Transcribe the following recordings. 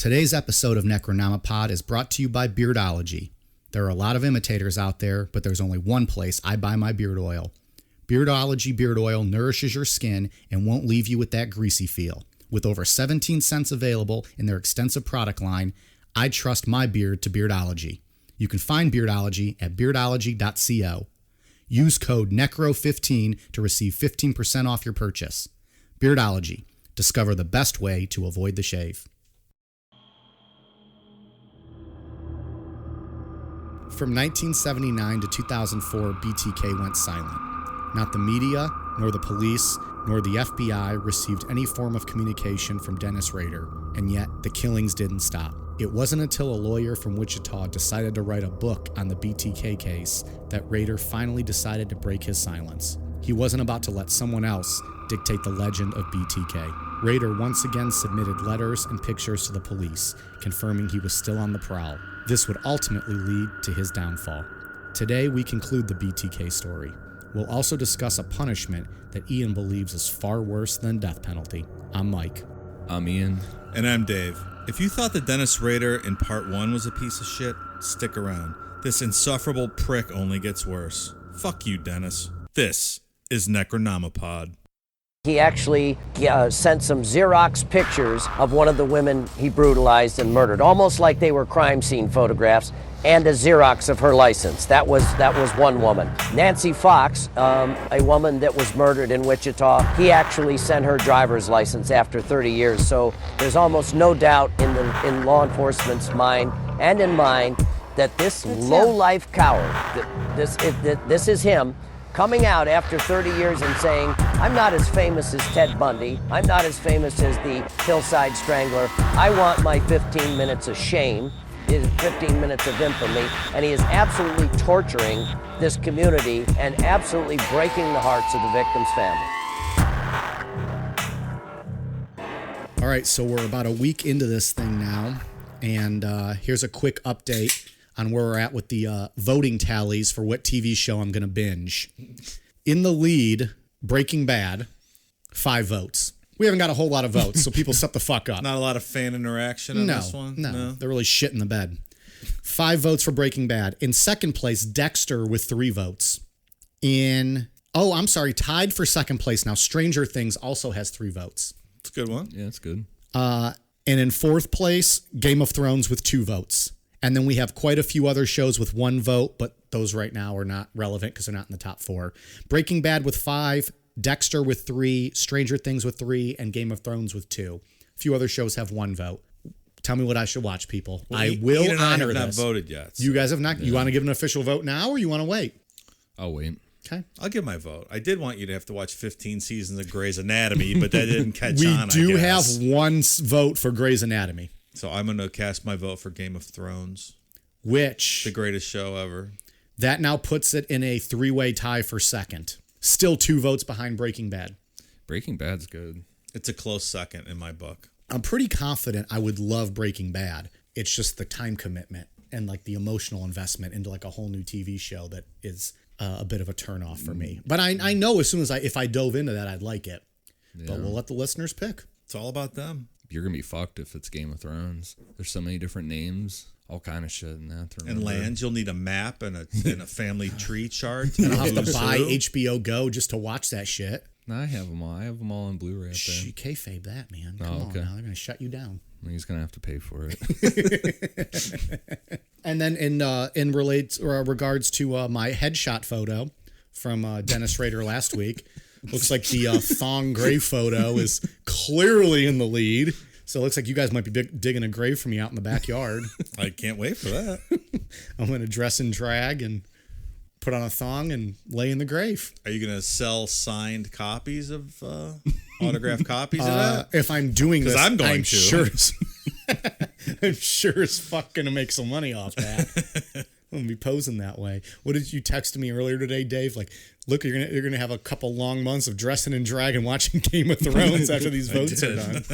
Today's episode of Necronomipod is brought to you by Beardology. There are a lot of imitators out there, but there's only one place I buy my beard oil. Beardology beard oil nourishes your skin and won't leave you with that greasy feel. With over 17 cents available in their extensive product line, I trust my beard to Beardology. You can find Beardology at beardology.co. Use code NECRO15 to receive 15% off your purchase. Beardology. Discover the best way to avoid the shave. From 1979 to 2004, BTK went silent. Not the media, nor the police, nor the FBI received any form of communication from Dennis Rader, and yet the killings didn't stop. It wasn't until a lawyer from Wichita decided to write a book on the BTK case that Rader finally decided to break his silence. He wasn't about to let someone else dictate the legend of BTK. Rader once again submitted letters and pictures to the police, confirming he was still on the prowl. This would ultimately lead to his downfall. Today, we conclude the BTK story. We'll also discuss a punishment that Ian believes is far worse than death penalty. I'm Mike. I'm Ian. And I'm Dave. If you thought that Dennis Rader in part 1 was a piece of shit, stick around. This insufferable prick only gets worse. Fuck you, Dennis. This is Necronomipod. He actually sent some Xerox pictures of one of the women he brutalized and murdered, almost like they were crime scene photographs, and a Xerox of her license. That was one woman. Nancy Fox, a woman that was murdered in Wichita, he actually sent her driver's license after 30 years. So there's almost no doubt in law enforcement's mind and in mine that this low-life coward, this is him, coming out after 30 years and saying, I'm not as famous as Ted Bundy, I'm not as famous as the Hillside Strangler, I want my 15 minutes of shame, his 15 minutes of infamy, and he is absolutely torturing this community and absolutely breaking the hearts of the victim's family. All right, so we're about a week into this thing now, and here's a quick update on where we're at with the voting tallies for what TV show I'm going to binge. In the lead, Breaking Bad, 5 votes. We haven't got a whole lot of votes, so people shut the fuck up. Not a lot of fan interaction on this one? No, they're really shit in the bed. 5 votes for Breaking Bad. In second place, Dexter with 3 votes. Tied for second place now, Stranger Things also has 3 votes. It's a good one. Yeah, it's good. And in fourth place, Game of Thrones with 2 votes. And then we have quite a few other shows with 1 vote, but those right now are not relevant because they're not in the top 4. Breaking Bad with 5, Dexter with 3, Stranger Things with 3, and Game of Thrones with 2. A few other shows have 1 vote. Tell me what I should watch, people. Well, I will Ian and honor I have this. not voted yet. So. You guys have not. Yeah. You want to give an official vote now, or you want to wait? I'll wait. Okay. I'll give my vote. I did want you to have to watch 15 seasons of Grey's Anatomy, but that didn't catch on, We do have 1 vote for Grey's Anatomy. So I'm going to cast my vote for Game of Thrones. Which? The greatest show ever. That now puts it in a 3-way tie for second. Still 2 votes behind Breaking Bad. Breaking Bad's good. It's a close second in my book. I'm pretty confident I would love Breaking Bad. It's just the time commitment and like the emotional investment into like a whole new TV show that is a bit of a turnoff for me. But I know as soon as if I dove into that, I'd like it. Yeah. But we'll let the listeners pick. It's all about them. You're going to be fucked if it's Game of Thrones. There's so many different names. All kind of shit in that. And lands, you'll need a map and a family tree chart. And I'll have to buy HBO Go just to watch that shit. No, I have them all. I have them all on Blu-ray up there. Shh, kayfabe that, man. Come on now. They're going to shut you down. He's going to have to pay for it. And then in regards to my headshot photo from Dennis Rader last week, looks like the thong grave photo is clearly in the lead. So it looks like you guys might be digging a grave for me out in the backyard. I can't wait for that. I'm going to dress in drag and put on a thong and lay in the grave. Are you going to sell signed copies of autographed copies of that? If I'm doing this, I'm going to. I'm sure as fuck going to make some money off that. I'm going to be posing that way. What did you text me earlier today, Dave? Like, look, you're gonna have a couple long months of dressing in drag and watching Game of Thrones after these votes are done.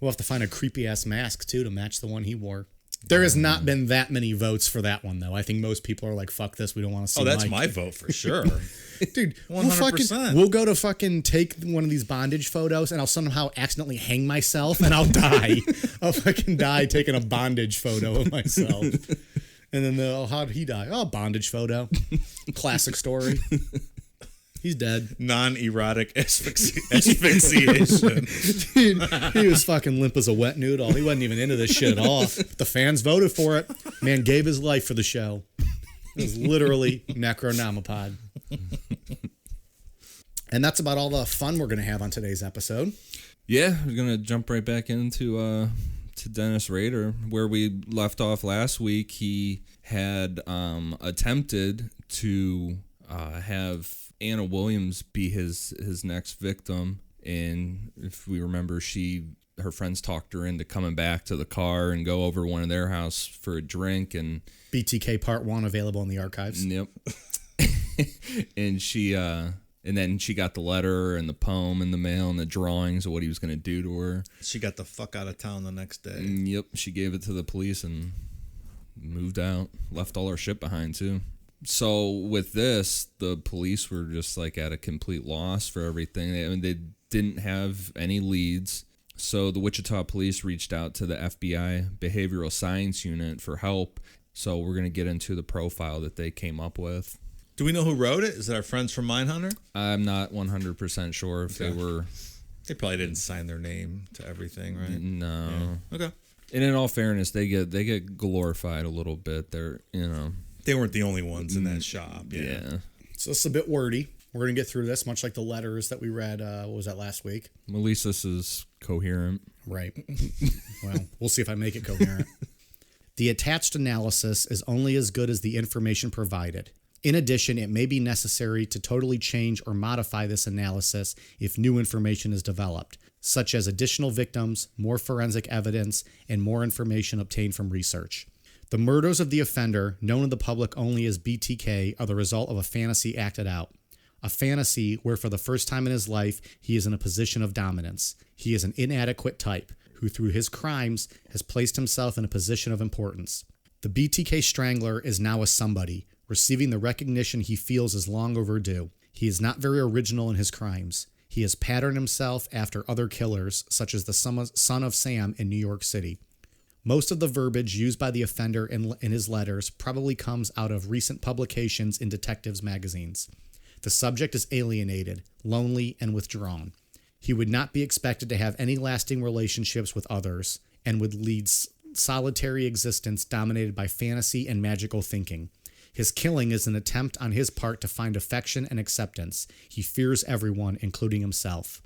We'll have to find a creepy ass mask too to match the one he wore. There has not been that many votes for that one, though. I think most people are like, fuck this, we don't want to see that's Mike. my vote for sure. Dude, 100%. We'll go to fucking take one of these bondage photos, and I'll somehow accidentally hang myself, and I'll die. I'll fucking die taking a bondage photo of myself. And then how'd he die? Oh, bondage photo. Classic story. He's dead. Non-erotic asphyxiation. Dude, he was fucking limp as a wet noodle. He wasn't even into this shit at all. The fans voted for it. Man gave his life for the show. It was literally Necronomicon. And that's about all the fun we're going to have on today's episode. Yeah, we're going to jump right back into to Dennis Rader. Where we left off last week, he had attempted to have Anna Williams be his next victim. And if we remember, her friends talked her into coming back to the car and go over one of their house for a drink. And BTK Part 1 available in the archives. Yep. And then she got the letter and the poem in the mail and the drawings of what he was going to do to her. She got the fuck out of town the next day. Yep. She gave it to the police and moved out. Left all her shit behind, too. So with this, the police were just like at a complete loss for everything. They didn't have any leads. So the Wichita police reached out to the FBI Behavioral Science Unit for help. So we're going to get into the profile that they came up with. Do we know who wrote it? Is it our friends from Mindhunter? I'm not 100% sure if they were. They probably didn't sign their name to everything, right? No. Yeah. Okay. And in all fairness, they get glorified a little bit. They weren't the only ones in that shop. Yeah. So it's a bit wordy. We're going to get through this, much like the letters that we read, what was that, last week? At least this is coherent. Right. Well, we'll see if I make it coherent. The attached analysis is only as good as the information provided. In addition, it may be necessary to totally change or modify this analysis if new information is developed, such as additional victims, more forensic evidence, and more information obtained from research. The murders of the offender, known to the public only as BTK, are the result of a fantasy acted out. A fantasy where for the first time in his life, he is in a position of dominance. He is an inadequate type, who through his crimes has placed himself in a position of importance. The BTK Strangler is now a somebody, receiving the recognition he feels is long overdue. He is not very original in his crimes. He has patterned himself after other killers, such as the Son of Sam in New York City. Most of the verbiage used by the offender in his letters probably comes out of recent publications in detectives' magazines. The subject is alienated, lonely, and withdrawn. He would not be expected to have any lasting relationships with others and would lead solitary existence dominated by fantasy and magical thinking. His killing is an attempt on his part to find affection and acceptance. He fears everyone, including himself.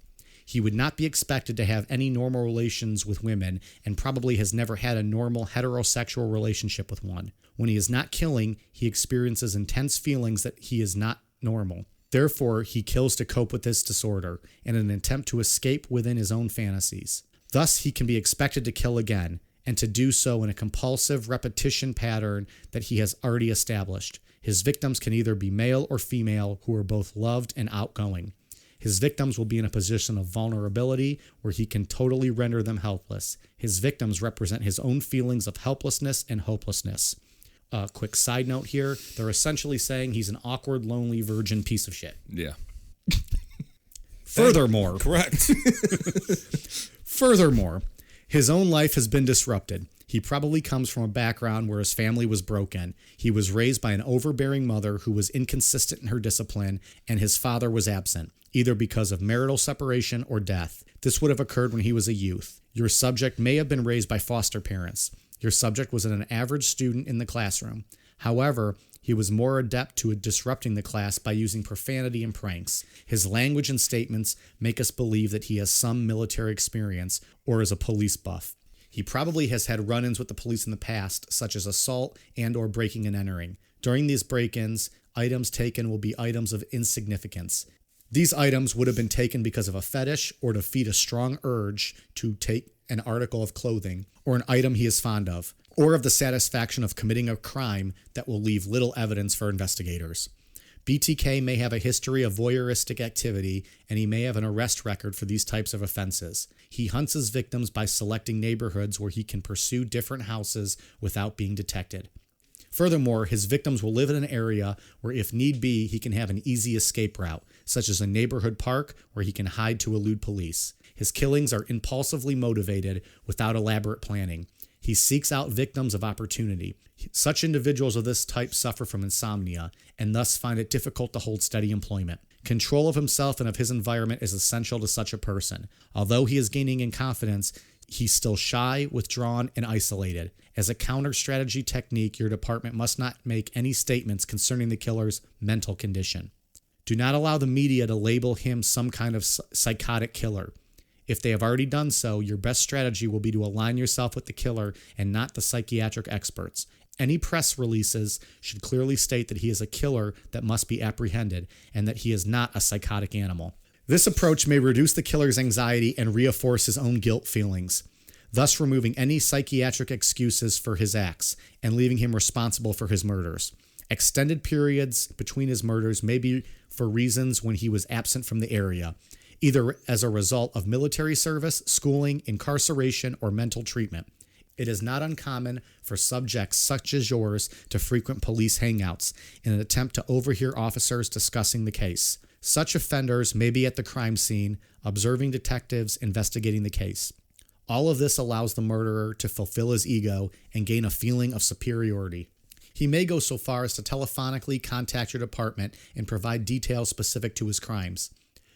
He would not be expected to have any normal relations with women and probably has never had a normal heterosexual relationship with one. When he is not killing, he experiences intense feelings that he is not normal. Therefore, he kills to cope with this disorder in an attempt to escape within his own fantasies. Thus, he can be expected to kill again, and to do so in a compulsive repetition pattern that he has already established. His victims can either be male or female who are both loved and outgoing. His victims will be in a position of vulnerability where he can totally render them helpless. His victims represent his own feelings of helplessness and hopelessness. Quick side note here, they're essentially saying he's an awkward, lonely, virgin piece of shit. Yeah. Furthermore, correct. Furthermore, his own life has been disrupted. He probably comes from a background where his family was broken. He was raised by an overbearing mother who was inconsistent in her discipline, and his father was absent, either because of marital separation or death. This would have occurred when he was a youth. Your subject may have been raised by foster parents. Your subject was an average student in the classroom. However, he was more adept to disrupting the class by using profanity and pranks. His language and statements make us believe that he has some military experience or is a police buff. He probably has had run-ins with the police in the past, such as assault and or breaking and entering. During these break-ins, items taken will be items of insignificance. These items would have been taken because of a fetish or to feed a strong urge to take an article of clothing or an item he is fond of, or of the satisfaction of committing a crime that will leave little evidence for investigators. BTK may have a history of voyeuristic activity, and he may have an arrest record for these types of offenses. He hunts his victims by selecting neighborhoods where he can pursue different houses without being detected. Furthermore, his victims will live in an area where, if need be, he can have an easy escape route, such as a neighborhood park where he can hide to elude police. His killings are impulsively motivated without elaborate planning. He seeks out victims of opportunity. Such individuals of this type suffer from insomnia and thus find it difficult to hold steady employment. Control of himself and of his environment is essential to such a person. Although he is gaining in confidence, he's still shy, withdrawn, and isolated. As a counter-strategy technique, your department must not make any statements concerning the killer's mental condition. Do not allow the media to label him some kind of psychotic killer. If they have already done so, your best strategy will be to align yourself with the killer and not the psychiatric experts. Any press releases should clearly state that he is a killer that must be apprehended and that he is not a psychotic animal. This approach may reduce the killer's anxiety and reinforce his own guilt feelings, thus removing any psychiatric excuses for his acts and leaving him responsible for his murders. Extended periods between his murders may be for reasons when he was absent from the area, either as a result of military service, schooling, incarceration, or mental treatment. It is not uncommon for subjects such as yours to frequent police hangouts in an attempt to overhear officers discussing the case. Such offenders may be at the crime scene, observing detectives investigating the case. All of this allows the murderer to fulfill his ego and gain a feeling of superiority. He may go so far as to telephonically contact your department and provide details specific to his crimes.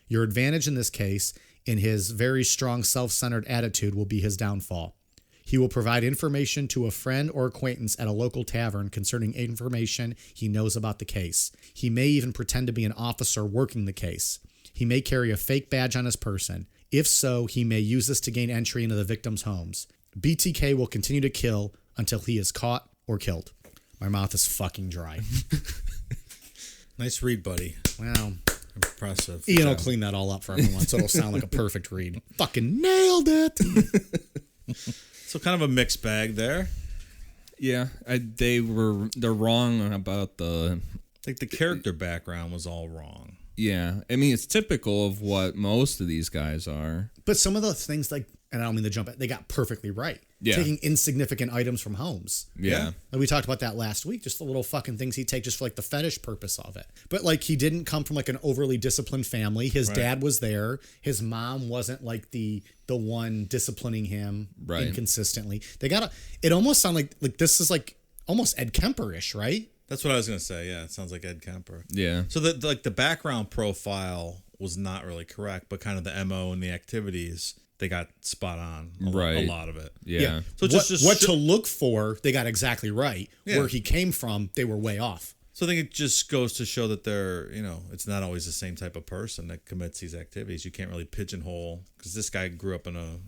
Your advantage in this case, in his very strong self-centered attitude, will be his downfall. He will provide information to a friend or acquaintance at a local tavern concerning information he knows about the case. He may even pretend to be an officer working the case. He may carry a fake badge on his person. If so, he may use this to gain entry into the victims' homes. BTK will continue to kill until he is caught or killed. My mouth is fucking dry. Nice read, buddy. Wow. Impressive. Ian will clean that all up for everyone, so it'll sound like a perfect read. Fucking nailed it. So kind of a mixed bag there. Yeah, they're wrong about the. Like the character background was all wrong. Yeah, I mean it's typical of what most of these guys are. But some of those things, like, and I don't mean to jump, they got perfectly right. Yeah. Taking insignificant items from homes. Yeah. Like we talked about that last week, just the little fucking things he'd take just for like the fetish purpose of it. But like he didn't come from like an overly disciplined family. His dad was there. His mom wasn't like the one disciplining him inconsistently. It almost sounded like this is like almost Ed Kemper-ish, right? That's what I was going to say. Yeah, it sounds like Ed Kemper. Yeah. So the background profile was not really correct, but kind of the MO and the activities, they got spot on. A lot of it. Yeah. So what to look for, they got exactly right. Yeah. Where he came from, they were way off. So I think it just goes to show that it's not always the same type of person that commits these activities. You can't really pigeonhole, because this guy grew up in a,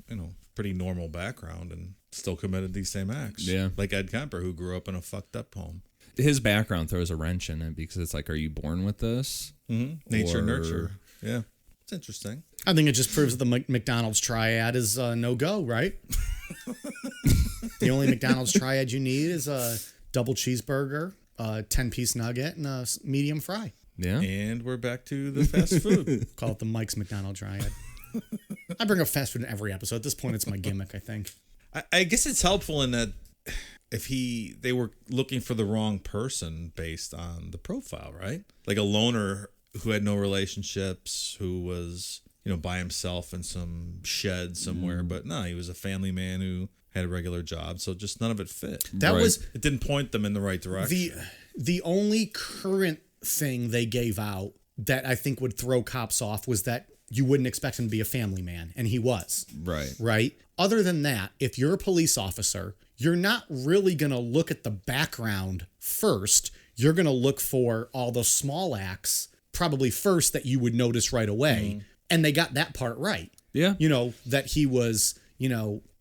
pretty normal background and still committed these same acts. Yeah. Like Ed Kemper, who grew up in a fucked up home. His background throws a wrench in it because it's like, are you born with this? Mm-hmm. Nature, nurture. Yeah. It's interesting. I think it just proves that the McDonald's triad is no-go, right? The only McDonald's triad you need is a double cheeseburger, a 10-piece nugget, and a medium fry. Yeah. And we're back to the fast food. Call it the Mike's McDonald triad. I bring up fast food in every episode. At this point, it's my gimmick, I think. I guess it's helpful in that if they were looking for the wrong person based on the profile, right? Like a loner who had no relationships, who was, by himself in some shed somewhere. But no, he was a family man who had a regular job. So just none of it fit. It didn't point them in the right direction. The only current thing they gave out that I think would throw cops off was that you wouldn't expect him to be a family man. And he was. Right. Right? Other than that, if you're a police officer, you're not really going to look at the background first. You're going to look for all those small acts probably first that you would notice right away. Mm. And they got that part right. Yeah. That he was,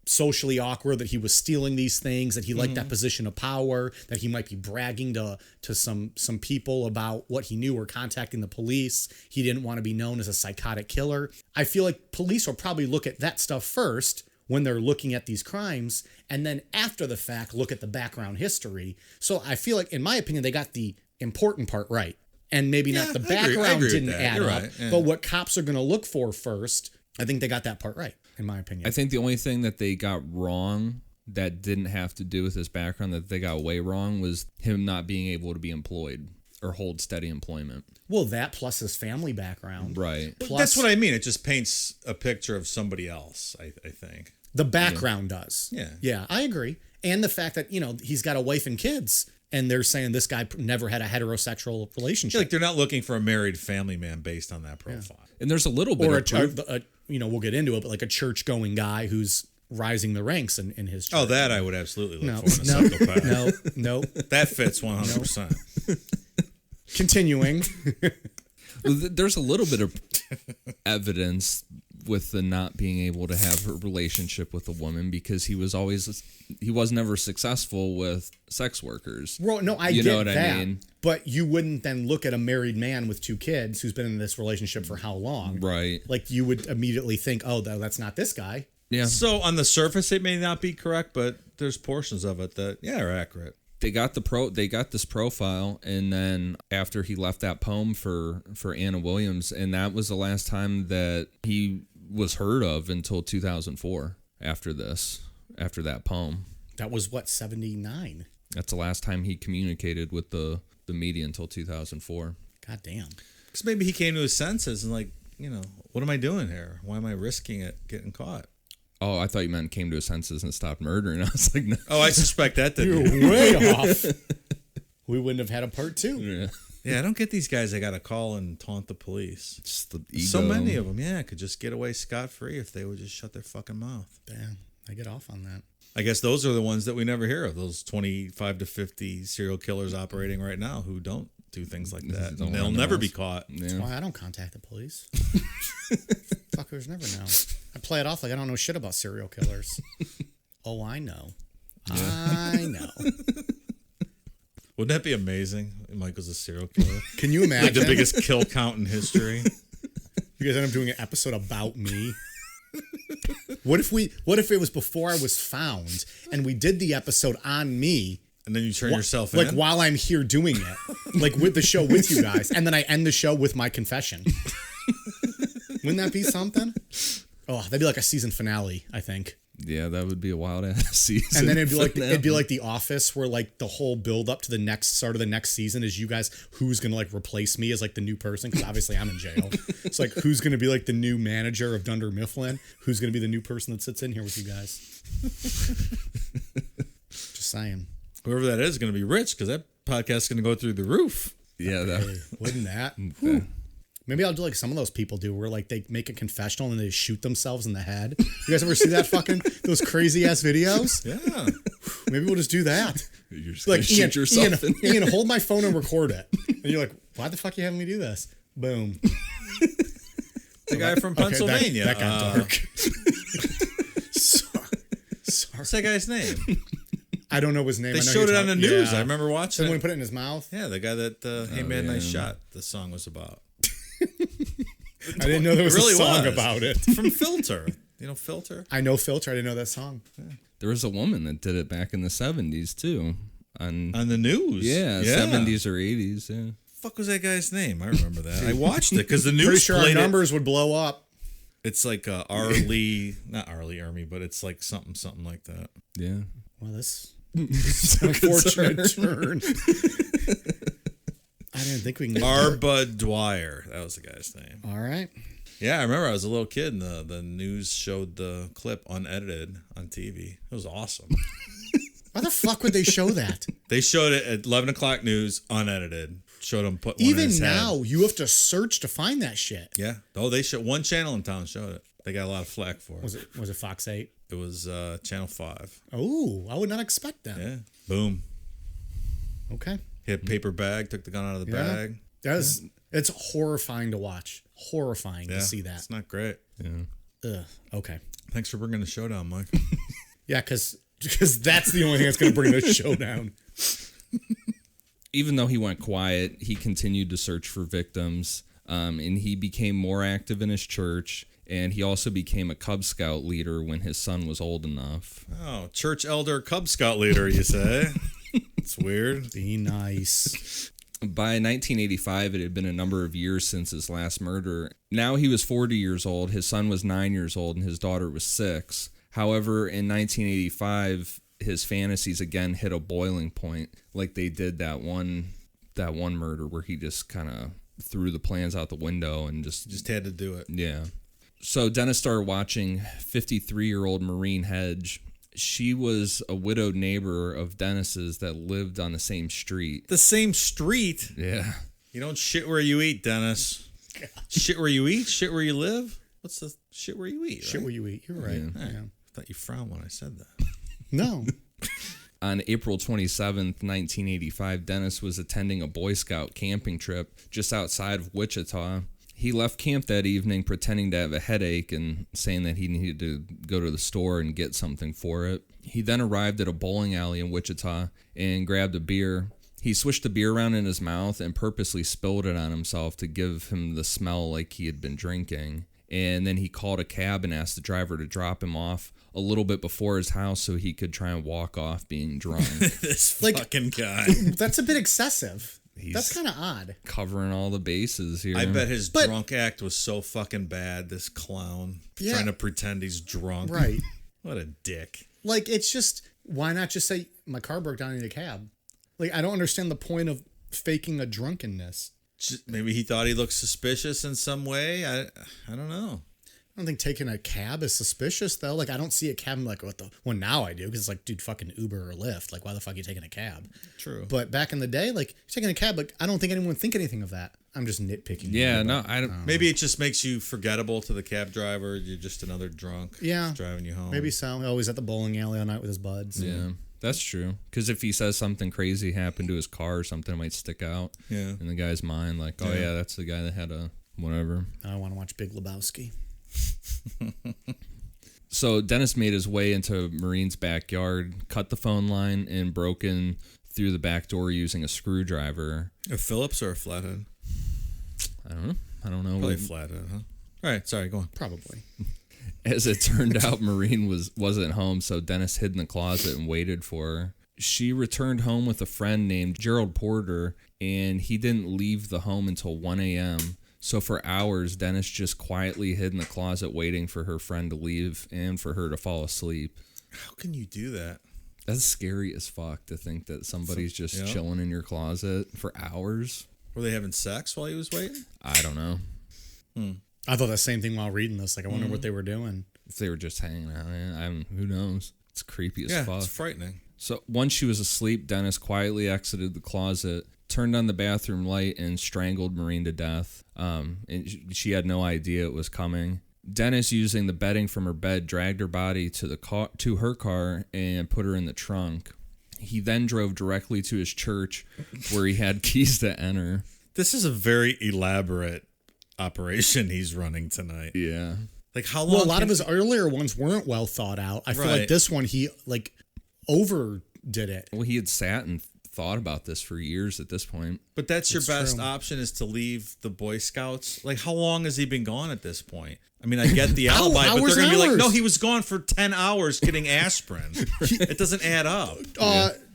socially awkward, that he was stealing these things, that he liked that position of power, that he might be bragging to some people about what he knew or contacting the police. He didn't want to be known as a psychotic killer. I feel like police will probably look at that stuff first when they're looking at these crimes, and then after the fact, look at the background history. So I feel like, in my opinion, they got the important part right. and maybe not the I agree background with didn't that. add You're up, right, yeah. but what cops are going to look for first, I think they got that part right, in my opinion. I think the only thing that they got wrong that didn't have to do with his background that they got way wrong was him not being able to be employed or hold steady employment. Well, that plus his family background. Right. But Plus, that's what I mean. It just paints a picture of somebody else, I think. the background does. Yeah. Yeah, I agree. And the fact that, he's got a wife and kids, and they're saying this guy never had a heterosexual relationship. Like they're not looking for a married family man based on that profile. And there's a little bit or of proof. we'll get into it, but like a church-going guy who's rising the ranks in his church. Oh, that I would absolutely look No, for in a psychopath. no. That fits 100%. Continuing. There's a little bit of evidence with the not being able to have a relationship with a woman because he was never successful with sex workers. Well, no, I You get know what that. I mean? But you wouldn't then look at a married man with 2 kids who's been in this relationship for how long? Right. Like you would immediately think, oh, that's not this guy. Yeah. So on the surface, it may not be correct, but there's portions of it that, are accurate. They got this profile, and then after he left that poem for Anna Williams, and that was the last time that he was heard of until 2004. After that poem, That was 79. that's the last time he communicated with the media until 2004. God damn. Because maybe he came to his senses and like, what am I doing here? Why am I risking it getting caught? Oh, I thought you meant came to his senses and stopped murdering. I was like, no. Oh, I suspect that You're didn't. way off. We wouldn't have had a part 2. Yeah. Yeah, I don't get these guys that got to call and taunt the police. Just the ego. So many of them, could just get away scot-free if they would just shut their fucking mouth. Damn, I get off on that. I guess those are the ones that we never hear of, those 25 to 50 serial killers operating right now who don't do things like that. Don't And they'll run never their be mouths. caught. That's Yeah. why I don't contact the police. Fuckers never know. I play it off like I don't know shit about serial killers. Oh, I know. I know. Wouldn't that be amazing? Michael's a serial killer. Can you imagine? Like the biggest kill count in history. You guys end up doing an episode about me. What if it was before I was found and we did the episode on me? And then you turn yourself Like in? while I'm here doing it. Like with the show with you guys. And then I end the show with my confession. Wouldn't that be something? Oh, that'd be like a season finale, I think. Yeah, that would be a wild ass season. And then it'd be finale. like The Office, where like the whole build up to the next start of the next season is you guys who's gonna like replace me as like the new person, because obviously I'm in jail. It's like who's gonna be like the new manager of Dunder Mifflin? Who's gonna be the new person that sits in here with you guys? Just saying. Whoever that is going to be rich because that podcast is going to go through the roof. Yeah, that. Hey, wouldn't that? Whew. Maybe I'll do like some of those people do, where like they make a confessional and they shoot themselves in the head. You guys ever see that fucking those crazy ass videos? Yeah. Maybe we'll just do that. You're just Like gonna shoot yourself in here. Ian, hold my phone and record it. And you're like, why the fuck are you having me do this? Boom. The guy from Pennsylvania. That got dark. Sorry. What's that guy's name? I don't know his name. They I know showed you're it on the talking- news. yeah. I remember watching Someone it. put it in his mouth. Yeah, the guy that Hey Man, yeah. Nice Shot, the song was about. I didn't know there was It really a song was. about it. From Filter. You know Filter? I know Filter. I didn't know that song. There was a woman that did it back in the 70s too. On On the news. yeah, 70s or 80s. Yeah. Fuck was that guy's name? I remember that. I watched it because the news Pretty sure our played it. numbers would blow up. It's like Arlie, not Arlie Ermy, but it's like something like that. Yeah. Well, this unfortunate turn. I didn't think we can get Arba Dwyer. That was the guy's name. All right. Yeah, I remember I was a little kid and the news showed the clip unedited on TV. It was awesome. Why the fuck would they show that? They showed it at 11 o'clock news, unedited. Showed him put one in Even his head. now, you have to search to find that shit. Yeah. Oh, they showed one channel in town showed it. They got a lot of flack for it. Was it Fox 8? It was Channel 5. Oh, I would not expect that. Yeah. Boom. Okay. Hit paper bag, took the gun out of the Yeah. bag. It's horrifying to watch. Horrifying Yeah. to see that. It's not great. Yeah. Ugh. Okay. Thanks for bringing the show down, Mike. Yeah, because that's the only thing that's going to bring this show down. Even though he went quiet, he continued to search for victims, and he became more active in his church. And he also became a Cub Scout leader when his son was old enough. Oh, church elder, Cub Scout leader, you say? It's weird. Be nice. By 1985, it had been a number of years since his last murder. Now he was 40 years old, his son was 9 years old, and his daughter was 6. However, in 1985, his fantasies again hit a boiling point, like they did that one murder where he just kind of threw the plans out the window and just had to do it. Yeah. So Dennis started watching 53-year-old Maureen Hedge. She was a widowed neighbor of Dennis's that lived on the same street. The same street? Yeah. You don't shit where you eat, Dennis. God. Shit where you eat? Shit where you live? What's the shit where you eat? Right? Shit where you eat. You're right. Yeah. Yeah. I thought you frowned when I said that. No. On April 27th, 1985, Dennis was attending a Boy Scout camping trip just outside of Wichita. He left camp that evening pretending to have a headache and saying that he needed to go to the store and get something for it. He then arrived at a bowling alley in Wichita and grabbed a beer. He swished the beer around in his mouth and purposely spilled it on himself to give him the smell like he had been drinking. And then he called a cab and asked the driver to drop him off a little bit before his house so he could try and walk off being drunk. This fucking guy. That's a bit excessive. He's That's kind of odd. Covering all the bases here. I bet his drunk act was so fucking bad, this clown. Yeah. Trying to pretend he's drunk. Right. What a dick. Like, it's just, why not just say, my car broke down in a cab? Like, I don't understand the point of faking a drunkenness. Maybe he thought he looked suspicious in some way. I don't know. I don't think taking a cab is suspicious, though. Like, I don't see a cab and like, what the... Well, now I do, because it's like, dude, fucking Uber or Lyft. Like, why the fuck are you taking a cab? True. But back in the day, like, you're taking a cab, like, I don't think anyone would think anything of that. I'm just nitpicking. Yeah, no, I don't... Maybe it just makes you forgettable to the cab driver. You're just another drunk. Yeah. Driving you home. Maybe so. Always at the bowling alley all night with his buds. Yeah, that's true. Because if he says something crazy happened to his car or something, it might stick out in the guy's mind. Like, oh, yeah, that's the guy that had a whatever. I want to watch Big Lebowski. So Dennis made his way into Maureen's backyard, cut the phone line, and broke in through the back door using a screwdriver. A Phillips or a flathead? I don't know. Probably flathead, huh? All right, sorry, go on. Probably. As it turned out, Maureen wasn't home, so Dennis hid in the closet and waited for her. She returned home with a friend named Gerald Porter, and he didn't leave the home until 1 a.m., so for hours, Dennis just quietly hid in the closet waiting for her friend to leave and for her to fall asleep. How can you do that? That's scary as fuck to think that somebody's just chilling in your closet for hours. Were they having sex while he was waiting? I don't know. I thought the same thing while reading this. Like, I wonder what they were doing. If they were just hanging out, who knows? It's creepy as fuck. It's frightening. So once she was asleep, Dennis quietly exited the closet, turned on the bathroom light, and strangled Maureen to death. And she had no idea it was coming. Dennis, using the bedding from her bed, dragged her body to her car and put her in the trunk. He then drove directly to his church, where he had keys to enter. This is a very elaborate operation he's running tonight. Yeah. Like, how long? Well, a lot of his earlier ones weren't well thought out. I feel like this one, he, like, overdid it. Well, he had sat and thought about this for years at this point. But that's your best option, is to leave the Boy Scouts. Like, how long has he been gone at this point? I mean, I get the alibi, but they're going to be like, no, he was gone for 10 hours getting aspirin. It doesn't add up.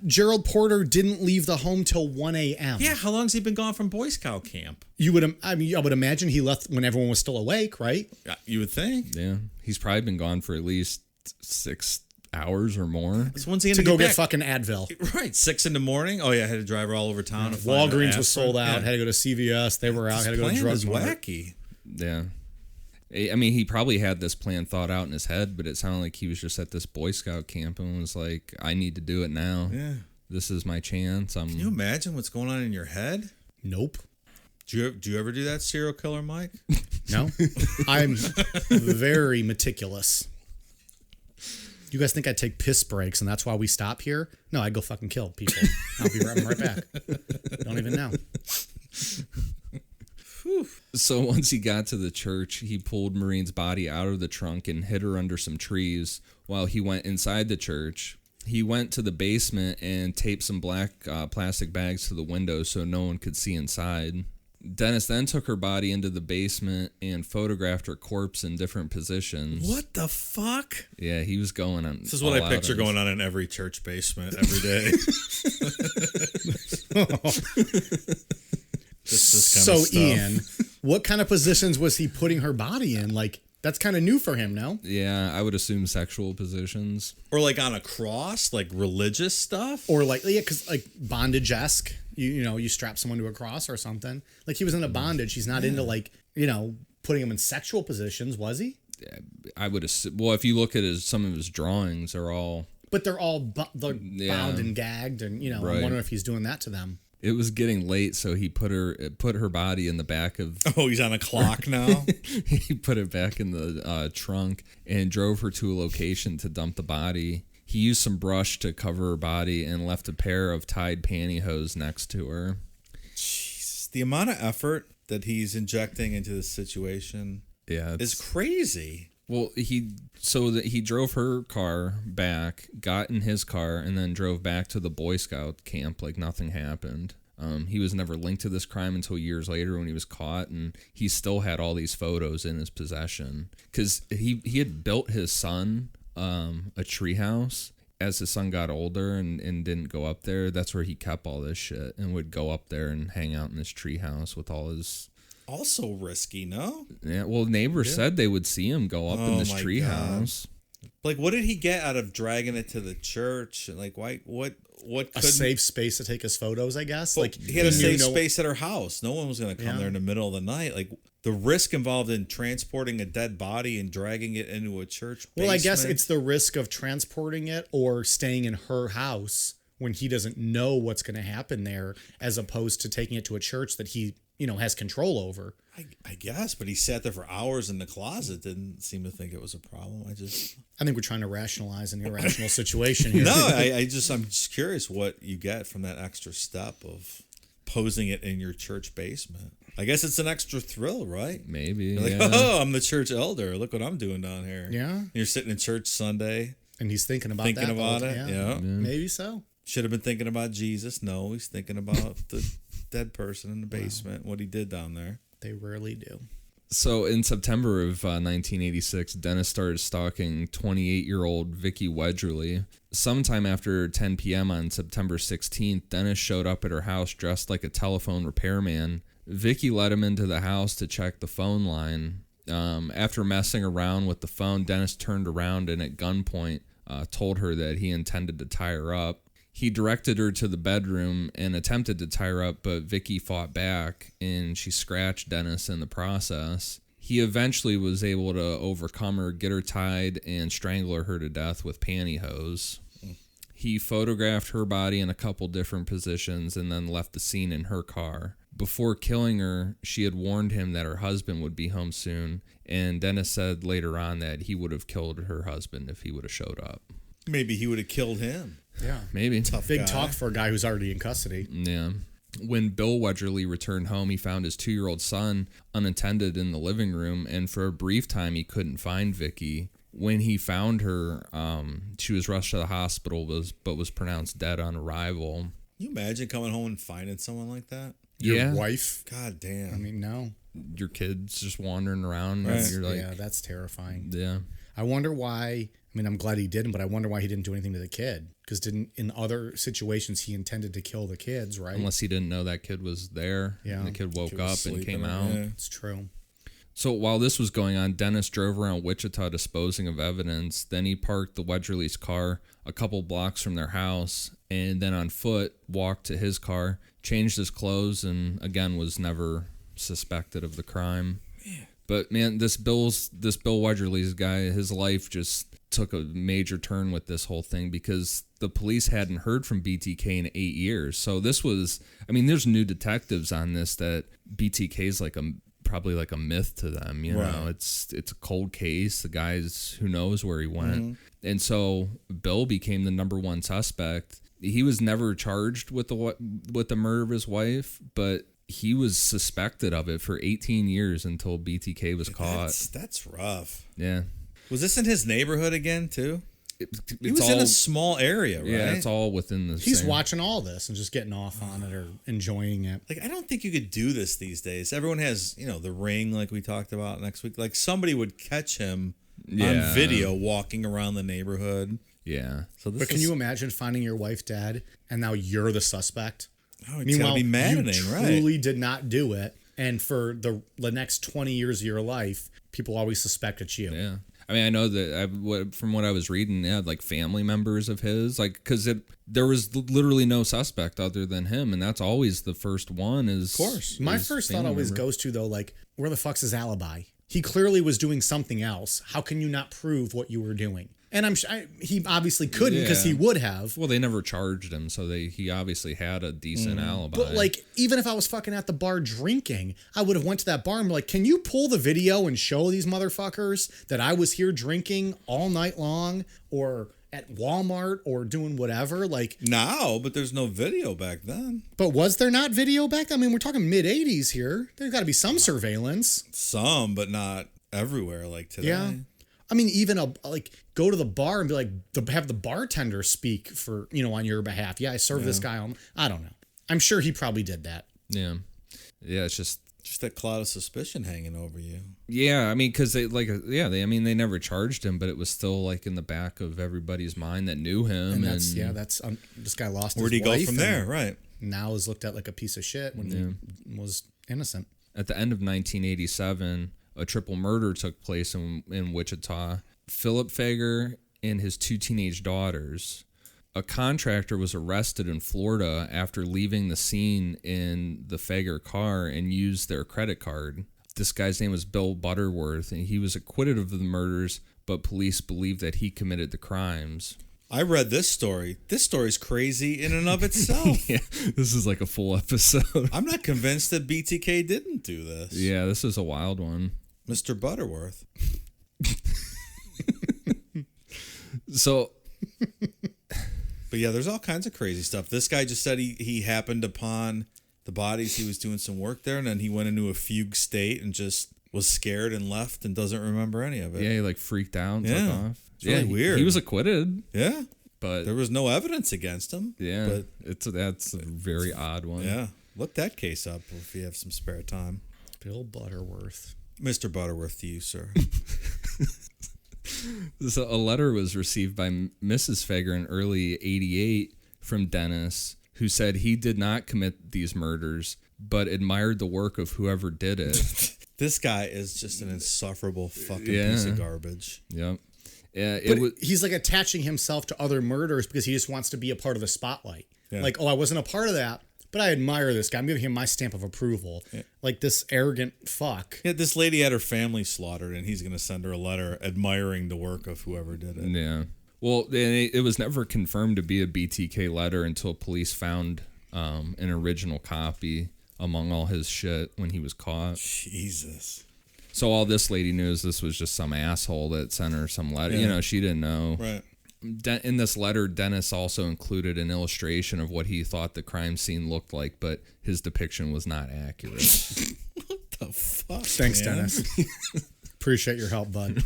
Gerald Porter didn't leave the home till 1 a.m. Yeah, how long has he been gone from Boy Scout camp? I would imagine he left when everyone was still awake, right? You would think. Yeah. He's probably been gone for at least 6 hours or more. So when's he to go get fucking Advil. Right, 6 in the morning. Oh yeah, I had to drive her all over town. To Walgreens was sold out. Had to go to CVS. They were out. Had to go to drug mart. Wacky. Yeah. I mean, he probably had this plan thought out in his head, but it sounded like he was just at this Boy Scout camp and was like, I need to do it now. Yeah. This is my chance. Can you imagine what's going on in your head? Nope. Do you ever do that, serial killer, Mike? No. I'm very meticulous. You guys think I take piss breaks and that's why we stop here? No, I go fucking kill people. I'll be right back. Don't even know. So once he got to the church, he pulled Maureen's body out of the trunk and hid her under some trees while he went inside the church. He went to the basement and taped some black plastic bags to the window so no one could see inside. Dennis then took her body into the basement and photographed her corpse in different positions. What the fuck? Yeah, he was going on. This is what I picture going on in every church basement every day. This kind of stuff. Ian, what kind of positions was he putting her body in? Like, that's kind of new for him, no? Yeah, I would assume sexual positions. Or like on a cross, like religious stuff? Or like, yeah, because like bondage-esque, you know, you strap someone to a cross or something. Like he was in a bondage. He's not into like, you know, putting him in sexual positions, was he? Yeah, I would assume. Well, if you look at some of his drawings, are all. But they're all bound and gagged, and you know, Right. I'm wondering if he's doing that to them. It was getting late, so he put her body in the back of. Oh, he's on a clock now? He put it back in the trunk and drove her to a location to dump the body. He used some brush to cover her body and left a pair of tied pantyhose next to her. Jesus. The amount of effort that he's injecting into this situation is crazy. Well, he drove her car back, got in his car, and then drove back to the Boy Scout camp like nothing happened. He was never linked to this crime until years later when he was caught, and he still had all these photos in his possession because he had built his son a treehouse. As his son got older and didn't go up there, that's where he kept all this shit and would go up there and hang out in this treehouse with all his. Also risky, no? Yeah, well, neighbors said they would see him go up in this treehouse. Like, what did he get out of dragging it to the church? Like, why? What? A safe space to take his photos, I guess. Well, like he had a safe space at her house. No one was going to come there in the middle of the night. Like the risk involved in transporting a dead body and dragging it into a church basement. Well, I guess it's the risk of transporting it or staying in her house when he doesn't know what's going to happen there, as opposed to taking it to a church that he, you know, has control over. I guess, but he sat there for hours in the closet. Didn't seem to think it was a problem. I think we're trying to rationalize an irrational situation here. No, I'm just curious what you get from that extra step of posing it in your church basement. I guess it's an extra thrill, right? Maybe. You're like, oh, I'm the church elder. Look what I'm doing down here. Yeah. And you're sitting in church Sunday. And he's thinking about it. Yeah. Maybe so. Should have been thinking about Jesus. No, he's thinking about the dead person in the basement, what he did down there. They rarely do. So in September of 1986, Dennis started stalking 28-year-old Vicky Wedgerly. Sometime after 10 p.m. on September 16th, Dennis showed up at her house dressed like a telephone repairman. Vicky let him into the house to check the phone line. After messing around with the phone, Dennis turned around and at gunpoint told her that he intended to tie her up. He directed her to the bedroom and attempted to tie her up, but Vicky fought back and she scratched Dennis in the process. He eventually was able to overcome her, get her tied, and strangle her to death with pantyhose. He photographed her body in a couple different positions and then left the scene in her car. Before killing her, she had warned him that her husband would be home soon, and Dennis said later on that he would have killed her husband if he would have showed up. Maybe he would have killed him. Yeah. Maybe. Big talk for a guy who's already in custody. Yeah. When Bill Wedgerly returned home, he found his 2-year-old son unattended in the living room, and for a brief time, he couldn't find Vicky. When he found her, she was rushed to the hospital, but was pronounced dead on arrival. Can you imagine coming home and finding someone like that? Your wife? God damn. I mean, no. Your kid's just wandering around. Right. And you're like, yeah, that's terrifying. Yeah. I wonder why. I mean, I'm glad he didn't, but I wonder why he didn't do anything to the kid. Because in other situations, he intended to kill the kids, right? Unless he didn't know that kid was there. Yeah. And the kid woke up and came out. Yeah. It's true. So while this was going on, Dennis drove around Wichita disposing of evidence. Then he parked the Wedgerly's car a couple blocks from their house, and then on foot walked to his car, changed his clothes, and again was never suspected of the crime. Man. But man, this Bill Wedgerly's guy, his life just took a major turn with this whole thing because the police hadn't heard from BTK in 8 years. So this was, I mean, there's new detectives on this that BTK is like probably like a myth to them, you know. It's a cold case. The guy's, who knows where he went. Mm-hmm. And so Bill became the number one suspect. He was never charged with the murder of his wife, but he was suspected of it for 18 years until BTK was caught. That's rough. Yeah. Was this in his neighborhood again too? He was in a small area, right? Yeah, it's all within the He's same. watching all this and just getting off on it or enjoying it. Like, I don't think you could do this these days. Everyone has, the Ring, like we talked about next week. Like, somebody would catch him on video walking around the neighborhood. Yeah. So this But can you imagine finding your wife dead and now you're the suspect? Oh, it's gotta be maddening, you right? truly did not do it. And for the next 20 years of your life, people always suspect it's you. Yeah. I mean, I know that from what I was reading, they had like family members of his, like, because there was literally no suspect other than him, and that's always the first one. Of course. My first thought always goes to, though, like, where the fuck's his alibi? He clearly was doing something else. How can you not prove what you were doing? And he obviously couldn't because he would have. Well, they never charged him, so he obviously had a decent alibi. But like, even if I was fucking at the bar drinking, I would have went to that bar and be like, can you pull the video and show these motherfuckers that I was here drinking all night long or at Walmart or doing whatever? Like now, but there's no video back then. But was there not video back then? I mean, we're talking mid 80s here. There's got to be some surveillance. Some, but not everywhere like today. Yeah. I mean, even go to the bar and be like, have the bartender speak for, on your behalf. Yeah, I served this guy on. I don't know. I'm sure he probably did that. Yeah. Yeah, it's just that cloud of suspicion hanging over you. Yeah, I mean, because they never charged him, but it was still like in the back of everybody's mind that knew him. And that's this guy lost Where'd his wife. Where'd he go from there? Right. Now is looked at like a piece of shit when he was innocent. At the end of 1987, a triple murder took place in Wichita. Philip Fager and his 2 teenage daughters. A contractor was arrested in Florida after leaving the scene in the Fager car and used their credit card. This guy's name was Bill Butterworth, and he was acquitted of the murders, but police believe that he committed the crimes. I read this story. This story's crazy in and of itself. Yeah, this is like a full episode. I'm not convinced that BTK didn't do this. Yeah, this is a wild one. Mr. Butterworth. So... But yeah, there's all kinds of crazy stuff. This guy just said he happened upon the bodies. He was doing some work there, and then he went into a fugue state and just was scared and left and doesn't remember any of it. Yeah, he like freaked out and took off. It's really weird. He was acquitted. Yeah. But there was no evidence against him. Yeah. But that's a very odd one. Yeah. Look that case up if you have some spare time. Bill Butterworth. Mr. Butterworth to you, sir. So a letter was received by Mrs. Fager in early '88 from Dennis, who said he did not commit these murders, but admired the work of whoever did it. This guy is just an insufferable fucking piece of garbage. Yep. He's like attaching himself to other murders because he just wants to be a part of the spotlight. Yeah. Like, I wasn't a part of that, but I admire this guy. I'm giving him my stamp of approval. Yeah. Like this arrogant fuck. Yeah, this lady had her family slaughtered, and he's going to send her a letter admiring the work of whoever did it. Yeah. Well, it was never confirmed to be a BTK letter until police found an original copy among all his shit when he was caught. Jesus. So all this lady knew is this was just some asshole that sent her some letter. Yeah. She didn't know. Right. In this letter, Dennis also included an illustration of what he thought the crime scene looked like, but his depiction was not accurate. What the fuck? Thanks, man? Dennis. Appreciate your help, bud.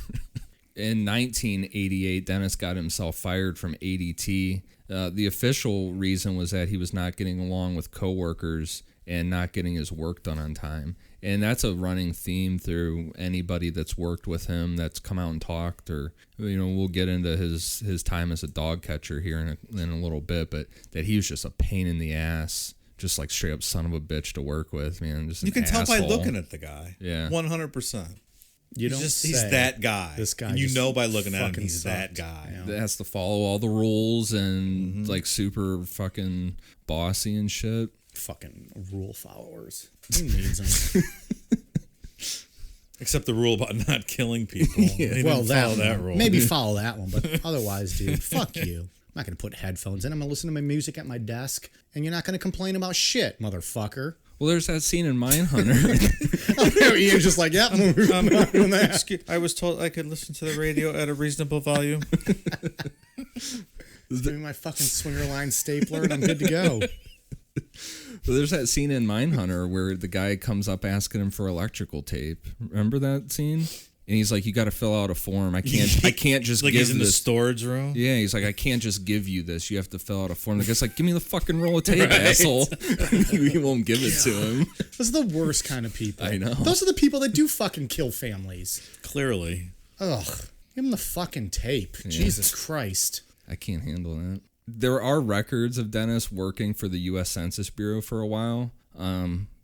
In 1988, Dennis got himself fired from ADT. The official reason was that he was not getting along with coworkers and not getting his work done on time. And that's a running theme through anybody that's worked with him, that's come out and talked, or, we'll get into his time as a dog catcher here in a little bit, but that he was just a pain in the ass, just like straight up son of a bitch to work with, man. Just you can asshole. tell by looking at the guy. Yeah. 100%. He's that guy. This guy. And you know by looking at him, he's sucked. that guy. That has to follow all the rules and like super fucking bossy and shit. Fucking rule followers. Who needs them? Except the rule about not killing people. Yeah. Well, that rule. Maybe follow that one, but otherwise, dude, fuck you. I'm not going to put headphones in. I'm going to listen to my music at my desk, and you're not going to complain about shit, motherfucker. Well, there's that scene in Mindhunter. Ian's just like, yeah, I'm not doing that. I was told I could listen to the radio at a reasonable volume. Give me my fucking swinger line stapler, and I'm good to go. Well, there's that scene in Mindhunter where the guy comes up asking him for electrical tape. Remember that scene? And he's like, you got to fill out a form. I can't just like give he's in this. the storage room. Yeah, he's like, I can't just give you this. You have to fill out a form. The guy's like, give me the fucking roll of tape, asshole. He won't give it to him. Those are the worst kind of people. I know. Those are the people that do fucking kill families. Clearly. Ugh. Give him the fucking tape. Yeah. Jesus Christ. I can't handle that. There are records of Dennis working for the U.S. Census Bureau for a while.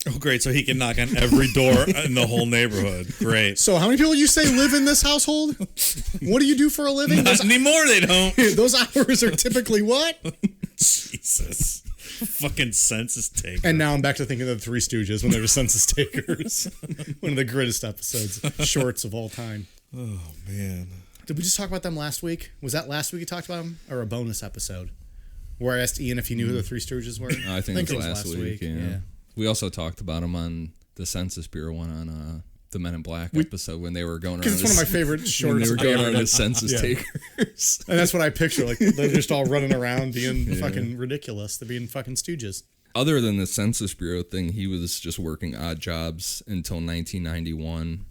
Oh, great. So he can knock on every door in the whole neighborhood. Great. So how many people you say live in this household? What do you do for a living? Not anymore, they don't. Those hours are typically what? Jesus. Fucking census taker. And now I'm back to thinking of the Three Stooges when they're the census takers. One of the greatest episodes, shorts of all time. Oh, man. Did we just talk about them last week? Was that last week you talked about them? Or a bonus episode? Where I asked Ian if he knew who the Three Stooges were? I think it was last week. Yeah. We also talked about them on the Census Bureau one on the Men in Black episode when they were going around. Because it's one of my favorite shorts. When they were going around as census takers. And that's what I picture. Like, they're just all running around being fucking ridiculous. They're being fucking stooges. Other than the Census Bureau thing, he was just working odd jobs until 1991.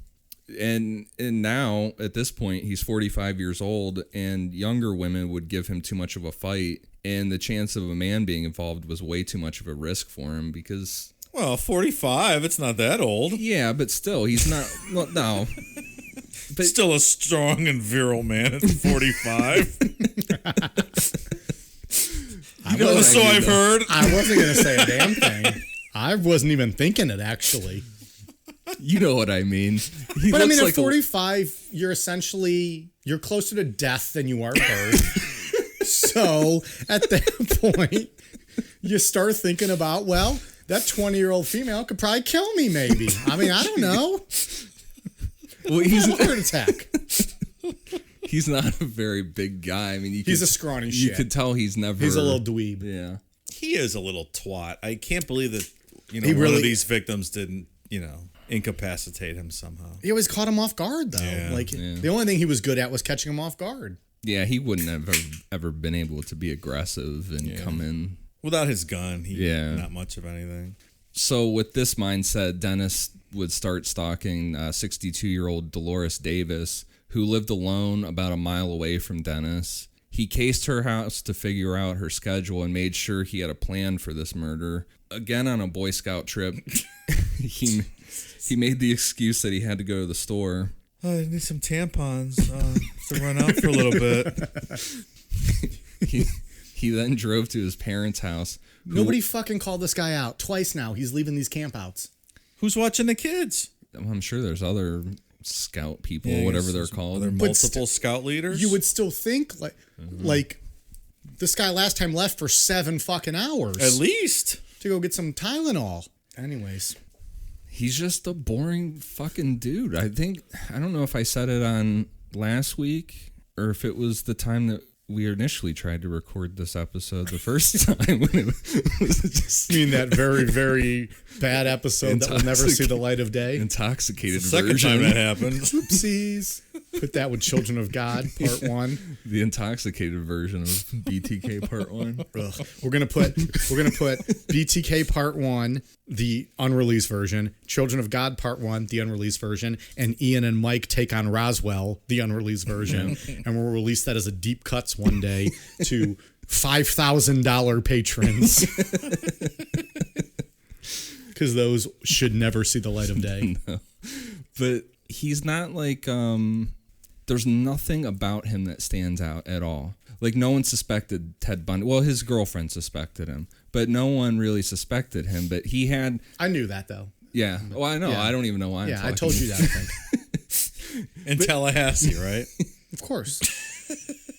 And now, at this point, he's 45 years old, and younger women would give him too much of a fight. And the chance of a man being involved was way too much of a risk for him because... Well, 45, it's not that old. Yeah, but still, he's not... Well, no. But still a strong and virile man at 45. So I've heard. I wasn't going to say a damn thing. I wasn't even thinking it, actually. You know what I mean. But I mean, at 45, you're closer to death than you are birth. So at that point, you start thinking about, well, that 20-year-old female could probably kill me, maybe. I mean, I don't know. Well, he's a heart attack. He's not a very big guy. I mean, he's a scrawny shit. You could tell he's never... He's a little dweeb. Yeah. He is a little twat. I can't believe that, one of these victims didn't, incapacitate him somehow. He always caught him off guard, though. Yeah. The only thing he was good at was catching him off guard. Yeah, he wouldn't have ever been able to be aggressive and come in. Without his gun, not much of anything. So with this mindset, Dennis would start stalking 62-year-old Dolores Davis, who lived alone about a mile away from Dennis. He cased her house to figure out her schedule and made sure he had a plan for this murder. Again, on a Boy Scout trip, he made the excuse that he had to go to the store. Oh, I need some tampons to run out for a little bit. He then drove to his parents' house. Nobody fucking called this guy out. Twice now. He's leaving these campouts. Who's watching the kids? I'm sure there's other scout people, whatever they're called. There multiple scout leaders? You would still think, like this guy last time left for 7 fucking hours. At least. To go get some Tylenol. Anyways. He's just a boring fucking dude. I don't know if I said it on last week or if it was the time that we initially tried to record this episode the first time. When it was just you mean that very, very bad episode that will never see the light of day? Intoxicated it's the second version. time that happened. Oopsies. Put that with Children of God, Part 1. The intoxicated version of BTK Part 1. Ugh. We're gonna put BTK Part 1, the unreleased version, Children of God Part 1, the unreleased version, and Ian and Mike take on Roswell, the unreleased version, and we'll release that as a deep cuts one day to $5,000 patrons. Because those should never see the light of day. No. But he's not like there's nothing about him that stands out at all. Like, no one suspected Ted Bundy. Well, his girlfriend suspected him, but no one really suspected him. But he had... I knew that, though. Yeah. Well, I know. Yeah. I don't even know why I'm talking. I told you that, I think. In Tallahassee, right? Of course.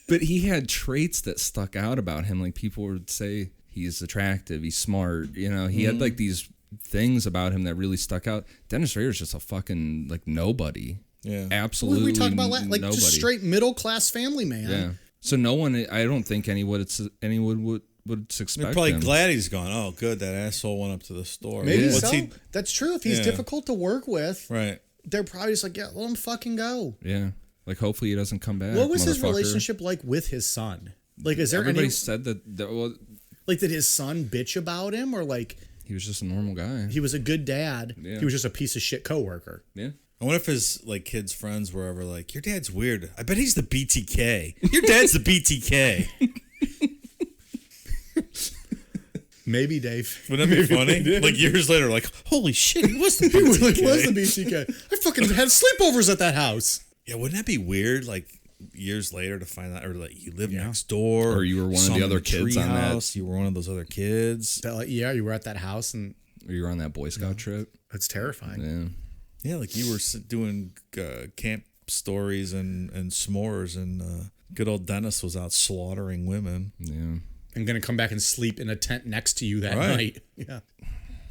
But he had traits that stuck out about him. Like, people would say he's attractive, he's smart. He had, like, these things about him that really stuck out. Dennis Rader's just a fucking, like, nobody. Yeah. Absolutely what are we talking about? Like, nobody. Just straight middle-class family man. Yeah. So no one, I don't think anyone would suspect They're probably him. glad he's gone. Oh, good, that asshole went up to the store. Maybe so. That's true. If he's difficult to work with, right? They're probably just like, yeah, let him fucking go. Yeah. Like, hopefully he doesn't come back. What was his relationship like with his son? Like, is there Everybody said that well, like, did his son bitch about him, or like he was just a normal guy? He was a good dad. Yeah. He was just a piece of shit coworker. Yeah. I wonder if his like kids' friends were ever like, your dad's weird. I bet he's the BTK. Your dad's the BTK. Maybe, Dave. Wouldn't that be funny? Like years later, like, holy shit, he was the He BTK. really was the BTK. I fucking had sleepovers at that house. Yeah, wouldn't that be weird? Like years later to find out, or like you live next door, Or you were one of the other kids on that. house. You were one of those other kids. That, like, yeah, you were at that house, and Or you were on that Boy Scout trip. it's terrifying. Yeah. Yeah, like you were doing camp stories and s'mores, and good old Dennis was out slaughtering women. Yeah. I'm gonna come back and sleep in a tent next to you that Right. night. Yeah.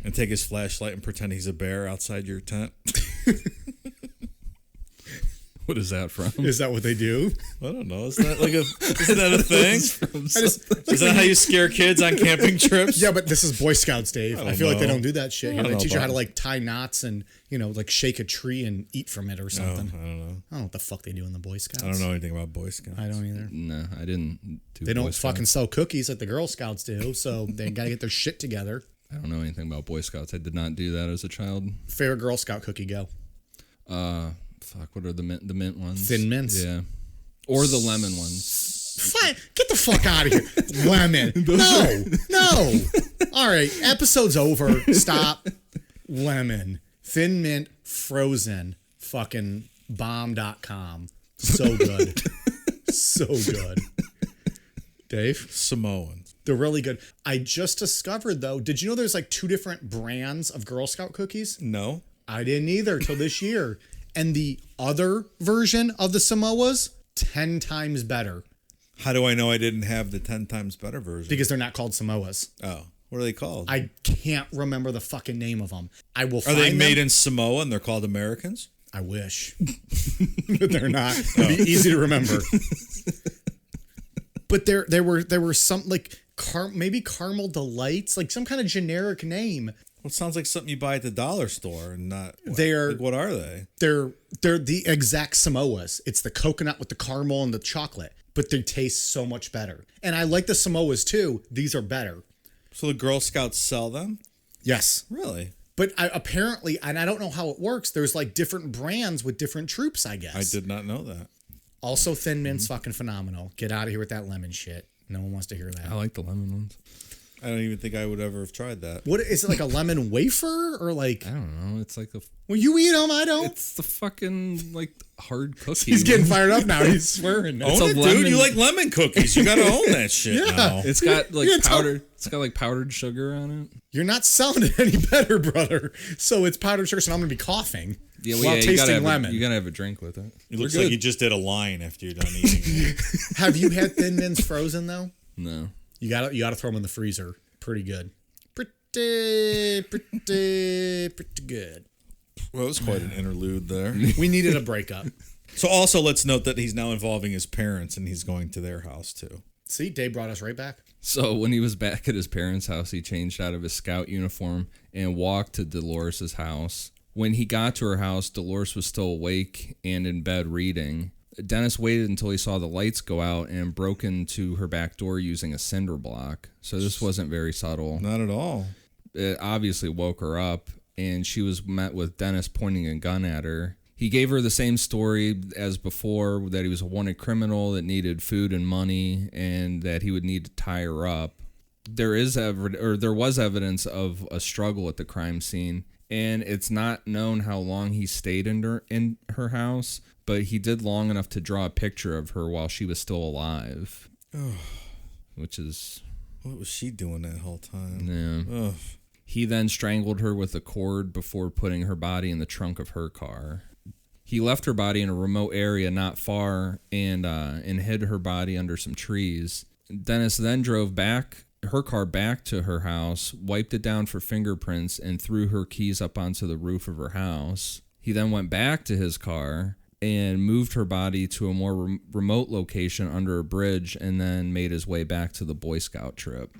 And take his flashlight and pretend he's a bear outside your tent. What is that from? Is that what they do? I don't know. Isn't that a thing? Just, Is that how you scare kids on camping trips? yeah, but this is Boy Scouts, Dave. I feel like they know. don't do that shit. I Here. don't They know teach you how about to it. like tie knots and like shake a tree and eat from it or Oh, I something. don't know. I don't know what the fuck they do in the Boy Scouts. I don't know anything about Boy Scouts. I don't either. No, I didn't do They Boy don't Scouts. fucking sell cookies like the Girl Scouts do, so they gotta get their shit together. I don't know anything about Boy Scouts. I did not do that as a child. Favorite Girl Scout cookie, go. Fuck, what are the mint ones? Thin mints. Yeah. Or the lemon ones. Fine. Get the fuck out of here. Lemon. No. All right. Episode's over. Stop. Lemon. Thin mint. Frozen. Fucking bomb.com. So good. So good. Dave? Samoans. They're really good. I just discovered, though, did you know there's like 2 different brands of Girl Scout cookies? No. I didn't either till this year. And the other version of the Samoas, 10 times better. How do I know I didn't have the 10 times better version? Because they're not called Samoas. Oh, what are they called? I can't remember the fucking name of them. I will Are find they made them. in Samoa and they're called Americans? I wish. But they're not. It'd be easy to remember. But there were some like maybe Caramel Delights, like some kind of generic name. Well, it sounds like something you buy at the dollar store and not. They're- like, what are they? They're the exact Samoas. It's the coconut with the caramel and the chocolate, but they taste so much better. And I like the Samoas too. These are better. So the Girl Scouts sell them? Yes. Really? But apparently, and I don't know how it works, there's like different brands with different troops, I guess. I did not know that. Also, Thin Mint's fucking phenomenal. Get out of here with that lemon shit. No one wants to hear that. I like the lemon ones. I don't even think I would ever have tried that. What is it, like a lemon wafer or like? I don't know. It's like Well, you eat them, I don't. it's the fucking like hard cookie. He's getting fired up now. He's swearing. Own It's a it, dude. lemon- You like lemon cookies. You got to own that shit now. It's got like Yeah, tell- powdered. It's got like powdered sugar on it. You're not selling it any better, brother. So it's powdered sugar, so I'm gonna be coughing Yeah, while you tasting gotta have lemon. you gotta have a drink with it. It looks like you just did a line after you're done eating it. Have you had Thin Mints frozen though? No. You gotta throw them in the freezer. Pretty good. Pretty good. Well, it was quite an interlude there. We needed a breakup. So also, let's note that he's now involving his parents and he's going to their house too. See, Dave brought us right back. So when he was back at his parents' house, he changed out of his scout uniform and walked to Dolores' house. When he got to her house, Dolores was still awake and in bed reading. Dennis waited until he saw the lights go out and broke into her back door using a cinder block. So this wasn't very subtle. Not at all. It obviously woke her up, and she was met with Dennis pointing a gun at her. He gave her the same story as before, that he was a wanted criminal that needed food and money, and that he would need to tie her up. There was evidence of a struggle at the crime scene, and it's not known how long he stayed in her house, but he did long enough to draw a picture of her while she was still alive, which is What was she doing that whole time? yeah. Ugh. He then strangled her with a cord before putting her body in the trunk of her car. He left her body in a remote area not far and hid her body under some trees. Dennis then drove her car back to her house, wiped it down for fingerprints, and threw her keys up onto the roof of her house. He then went back to his car and moved her body to a more remote location under a bridge, and then made his way back to the Boy Scout trip.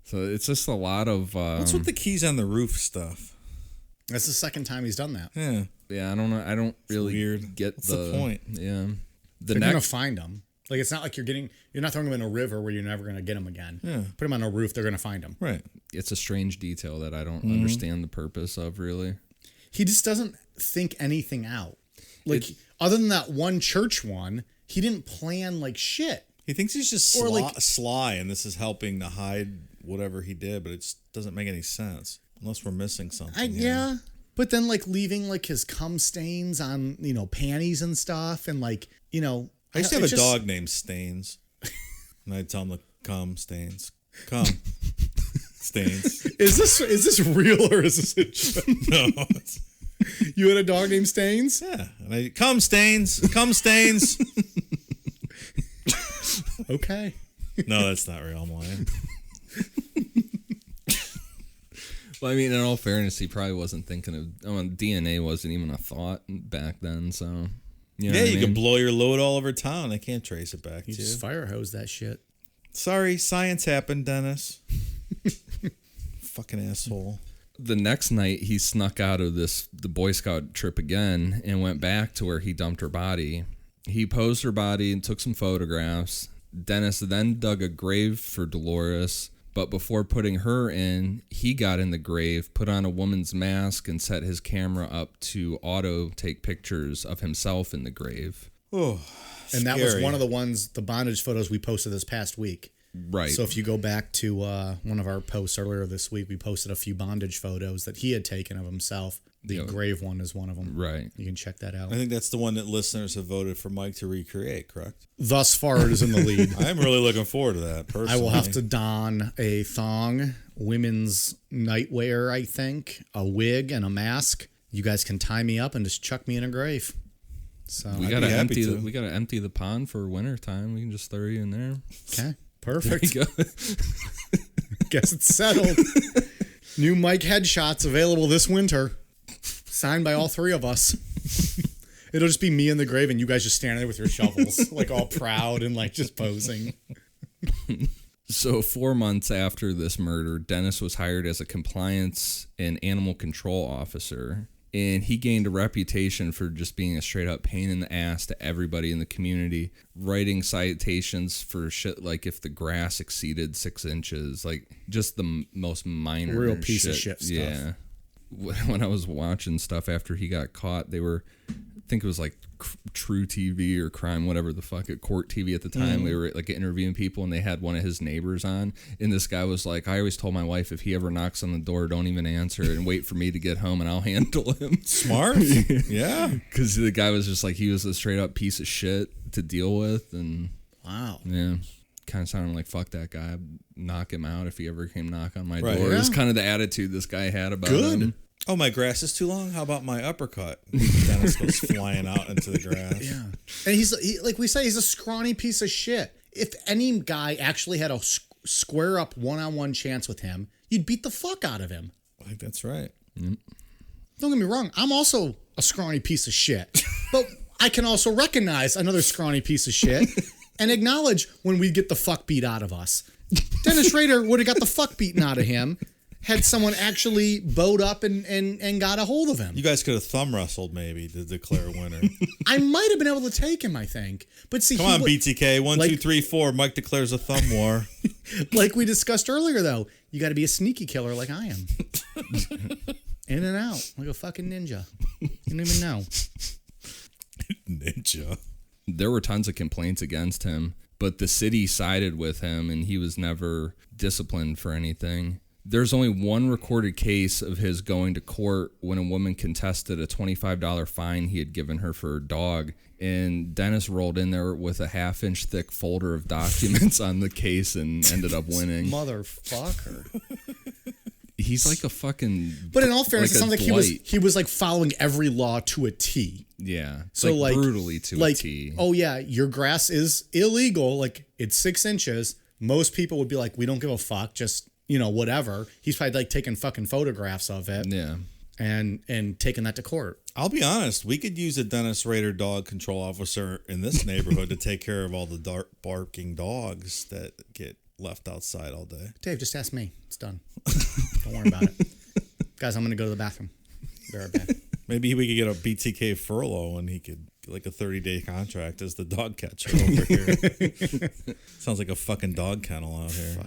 So it's just a lot of... What's with the keys on the roof stuff? That's the second time he's done that. Yeah. Yeah, I don't know. I don't really weird. get What's the point? Yeah. They're gonna find them. Like, it's not like you're not throwing them in a river where you're never gonna get them again. Yeah. Put them on a roof, they're gonna find them. Right. It's a strange detail that I don't understand the purpose of, really. he just doesn't think anything out. Like, other than that one church one, he didn't plan like shit. He thinks he's just Or, like- sly, and this is helping to hide whatever he did, but it just doesn't make any sense unless we're missing something. Yeah. But then, like, leaving, like, his cum stains on, panties and stuff. And, like, I used to have a dog named Stains, and I'd tell him to come, Stains. Come. Stains. Is this real or is this a joke? No. You had a dog named Stains? Yeah. And I come, Stains. Come, Stains. Okay. No, that's not real. I'm lying. Well, I mean, in all fairness, he probably wasn't thinking of... DNA wasn't even a thought back then, so... You know You can blow your load all over town. I can't trace it back to You you. just fire hose that shit. Sorry, science happened, Dennis. Fucking asshole. The next night, he snuck out of the Boy Scout trip again and went back to where he dumped her body. He posed her body and took some photographs. Dennis then dug a grave for Dolores, but before putting her in, he got in the grave, put on a woman's mask, and set his camera up to take pictures of himself in the grave. Oh, and that was one of the bondage photos we posted this past week. Right. So if you go back to one of our posts earlier this week, we posted a few bondage photos that he had taken of himself. The grave one is one of them. Right. You can check that out. I think that's the one that listeners have voted for Mike to recreate, correct? Thus far, it is in the lead. I'm really looking forward to that, personally. I will have to don a thong, women's nightwear, I think, a wig, and a mask. You guys can tie me up and just chuck me in a grave. So we gotta empty the pond for winter time. We can just throw you in there. Okay. Perfect. There you go. Guess it's settled. New Mike headshots available this winter. Signed by all three of us. It'll just be me in the grave and you guys just standing there with your shovels, like all proud and like just posing. So 4 months after this murder, Dennis was hired as a compliance and animal control officer. And he gained a reputation for just being a straight up pain in the ass to everybody in the community, writing citations for shit like if the grass exceeded 6 inches, like just the most minor real piece of shit stuff. Yeah. When I was watching stuff after he got caught, they were, I think it was like True TV or Crime, whatever the fuck, at Court TV at the time. They were like interviewing people and they had one of his neighbors on. And this guy was like, I always told my wife, if he ever knocks on the door, don't even answer and wait for me to get home and I'll handle him. Smart. Yeah. Because the guy was just like, he was a straight up piece of shit to deal with. And wow. Yeah. Kind of sounded like, fuck that guy. I'd knock him out if he ever came knock on my door. Yeah. It was kind of the attitude this guy had about him. Oh, my grass is too long? How about my uppercut? Dennis goes flying out into the grass. Yeah. And he's like we say, he's a scrawny piece of shit. If any guy actually had a square up one-on-one chance with him, you'd beat the fuck out of him. I think that's right. Don't get me wrong. I'm also a scrawny piece of shit. But I can also recognize another scrawny piece of shit and acknowledge when we get the fuck beat out of us. Dennis Rader would have got the fuck beaten out of him had someone actually bowed up and got a hold of him. You guys could have thumb wrestled maybe to declare a winner. I might have been able to take him, I think. But see, Come on, BTK. 1, 2, 3, 4. Mike declares a thumb war. Like we discussed earlier, though, you got to be a sneaky killer like I am. In and out, like a fucking ninja. You don't even know. Ninja. There were tons of complaints against him, but the city sided with him and he was never disciplined for anything. There's only one recorded case of his going to court when a woman contested a $25 fine he had given her for her dog. And Dennis rolled in there with a 1/2-inch thick folder of documents on the case and ended up winning. Motherfucker. He's like a fucking... But in all fairness, like it sounds like he was like following every law to a T. Yeah. So like brutally to a T. Oh yeah, your grass is illegal. Like it's 6 inches. Most people would be like, we don't give a fuck. Just, whatever. He's probably like taking fucking photographs of it. Yeah. And taking that to court. I'll be honest. We could use a Dennis Rader dog control officer in this neighborhood to take care of all the barking dogs that get left outside all day. Dave, just ask me. It's done. Don't worry about it. Guys, I'm going to go to the bathroom. Be right back. Maybe we could get a BTK furlough and he could like a 30-day contract as the dog catcher over here. Sounds like a fucking dog kennel out here.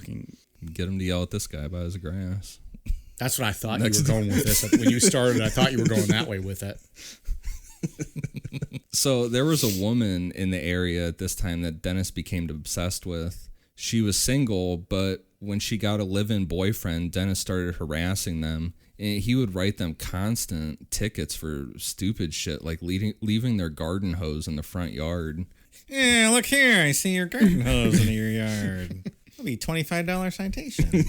Get him to yell at this guy about his grass. That's what I thought you were going with this. When you started, I thought you were going that way with it. So there was a woman in the area at this time that Dennis became obsessed with. She was single, but when she got a live-in boyfriend, Dennis started harassing them. And he would write them constant tickets for stupid shit, like leaving their garden hose in the front yard. Yeah, look here. I see your garden hose in your yard. That'll be $25 citation.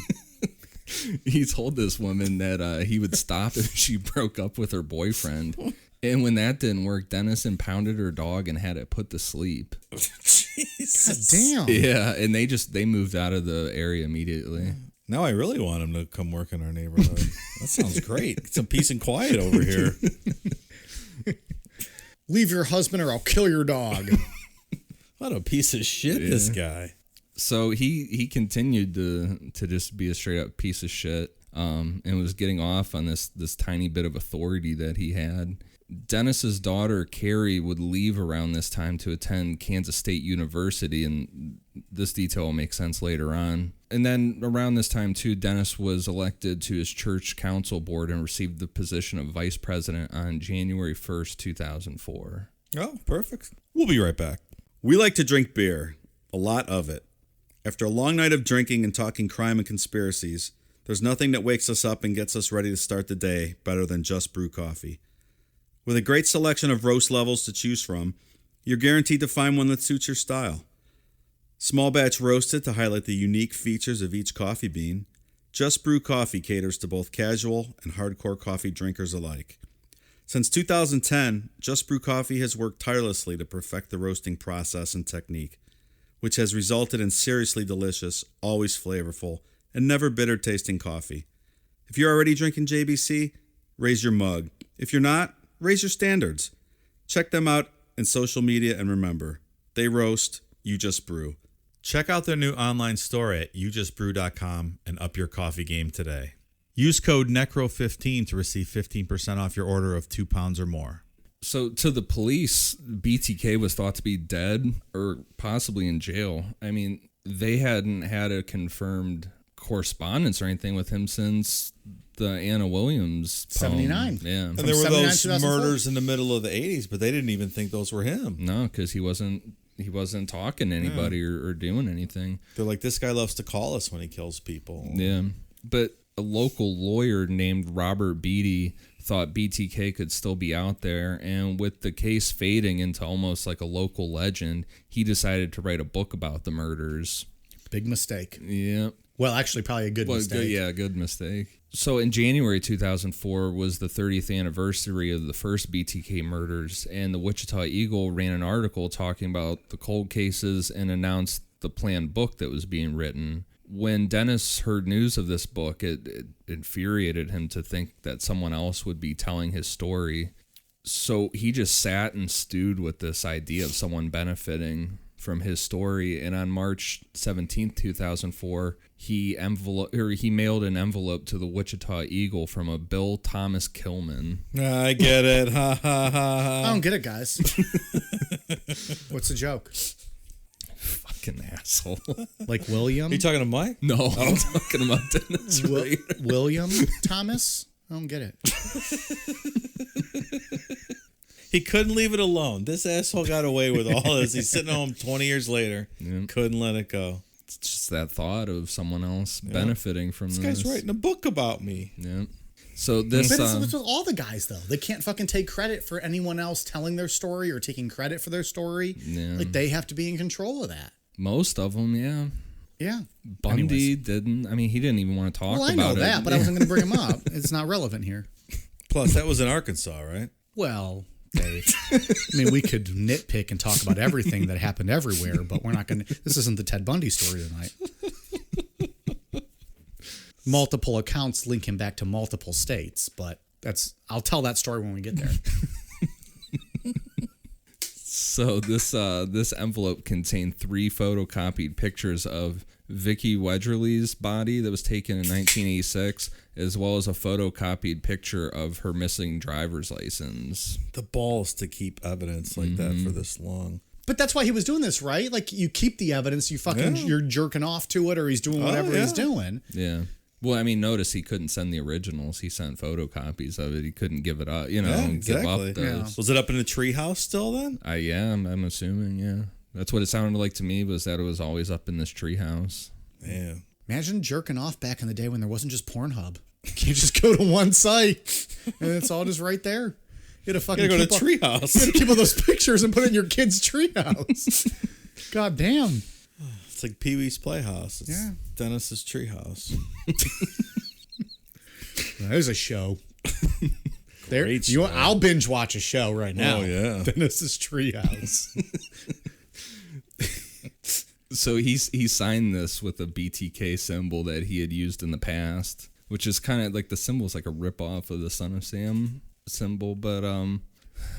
He told this woman that he would stop if she broke up with her boyfriend. And when that didn't work, Dennis impounded her dog and had it put to sleep. Jesus. God damn. Yeah, and they moved out of the area immediately. Now I really want him to come work in our neighborhood. That sounds great. Get some peace and quiet over here. Leave your husband or I'll kill your dog. What a piece of shit, this guy. So he continued to just be a straight up piece of shit, and was getting off on this tiny bit of authority that he had. Dennis's daughter Carrie would leave around this time to attend Kansas State University, and this detail will make sense later on. And then around this time too, Dennis was elected to his church council board and received the position of vice president on January 1st, 2004. Oh, perfect. We'll be right back. We like to drink beer, a lot of it. After a long night of drinking and talking crime and conspiracies, there's nothing that wakes us up and gets us ready to start the day better than Just Brew coffee. With a great selection of roast levels to choose from, you're guaranteed to find one that suits your style. Small batch roasted to highlight the unique features of each coffee bean, Just Brew coffee caters to both casual and hardcore coffee drinkers alike. Since 2010, Just Brew coffee has worked tirelessly to perfect the roasting process and technique, which has resulted in seriously delicious, always flavorful, and never bitter tasting coffee. If you're already drinking JBC, raise your mug. If you're not, raise your standards. Check them out in social media, and remember, they roast, you just brew. Check out their new online store at youjustbrew.com and up your coffee game today. Use code NECRO15 to receive 15% off your order of 2 pounds or more. So to the police, BTK was thought to be dead or possibly in jail. I mean, they hadn't had a confirmed correspondence or anything with him since the Anna Williams poem. 79. Yeah. And there were those 2004? murders in the middle of the 80s, but they didn't even think those were him. No, because he wasn't talking to anybody or doing anything. They're like, this guy loves to call us when he kills people. Yeah. But a local lawyer named Robert Beatty thought BTK could still be out there, and with the case fading into almost like a local legend, he decided to write a book about the murders. Big mistake. Yeah. Well, actually, probably a good mistake. Good mistake. So in January 2004 was the 30th anniversary of the first BTK murders, and the Wichita Eagle ran an article talking about the cold cases and announced the planned book that was being written. When Dennis heard news of this book, it infuriated him to think that someone else would be telling his story. So he just sat and stewed with this idea of someone benefiting from his story. And on March 17th, 2004, he mailed an envelope to the Wichita Eagle from a Bill Thomas Kilman. I get it. Ha, ha, ha, ha. I don't get it, guys. What's the joke? Fucking asshole. Like William? Are you talking to Mike? No, I'm talking about Dennis Rader. William Thomas? I don't get it. He couldn't leave it alone. This asshole got away with all this. He's sitting home 20 years later. Yeah. Couldn't let it go. It's just that thought of someone else benefiting from This this. guy's writing a book about me. Yeah. So this. But it's with all the guys, though. They can't fucking take credit for anyone else telling their story or taking credit for their story. Yeah. Like, they have to be in control of that. Most of them, yeah. Yeah. Bundy Anyways. didn't. I mean, he didn't even want to talk about it. Well, I know that, but I wasn't going to bring him up. It's not relevant here. Plus, that was in Arkansas, right? Well, Dave. I mean, we could nitpick and talk about everything that happened everywhere, but we're not going to. This isn't the Ted Bundy story tonight. Multiple accounts link him back to multiple states, but I'll tell that story when we get there. So this envelope contained 3 photocopied pictures of Vicky Wedgerly's body that was taken in 1986, as well as a photocopied picture of her missing driver's license. The balls to keep evidence like that for this long. But that's why he was doing this, right? Like, you keep the evidence, you're jerking off to it, or he's doing whatever he's doing. Yeah. Well, I mean, notice he couldn't send the originals. He sent photocopies of it. He couldn't give it up, Yeah, give exactly. up those. Was it up in the treehouse still then? Yeah, I'm assuming, yeah. That's what it sounded like to me, was that it was always up in this treehouse. Yeah. Imagine jerking off back in the day when there wasn't just Pornhub. You can't just go to one site and it's all just right there. You had to fucking You gotta go to keep treehouse. You had to keep all those pictures and put it in your kid's treehouse. God damn. It's like Pee Wee's Playhouse. It's Yeah. Dennis's treehouse. There's a show. There, Great you. show. I'll binge watch a show right now. Oh, yeah. Dennis's treehouse. So he signed this with a BTK symbol that he had used in the past, which is kind of like the symbol is like a ripoff of the Son of Sam symbol. But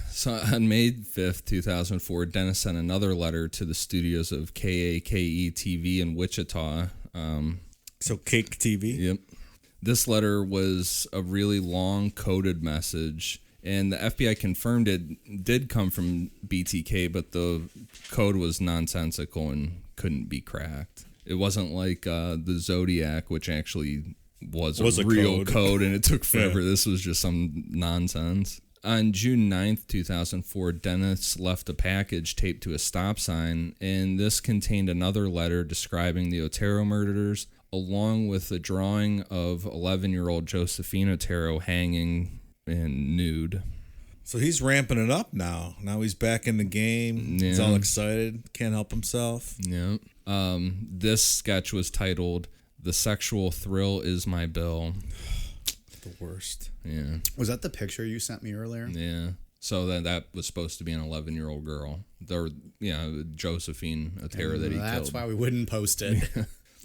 so on May 5th, 2004, Dennis sent another letter to the studios of KAKE TV in Wichita. So Cake TV? Yep. This letter was a really long coded message, and the FBI confirmed it did come from BTK, but the code was nonsensical and couldn't be cracked. It wasn't like the Zodiac, which actually was a real code, and it took forever. Yeah. This was just some nonsense. On June 9th, 2004, Dennis left a package taped to a stop sign, and this contained another letter describing the Otero murders, along with a drawing of 11-year-old Josephine Otero hanging and nude. So he's ramping it up now. Now he's back in the game. He's Yeah. all excited. Can't help himself. Yeah. This sketch was titled "The Sexual Thrill Is My Bill." The worst. Yeah. Was that the picture you sent me earlier? Yeah. So that was supposed to be an 11-year-old girl. Josephine Otero that he killed. That's why we wouldn't post it.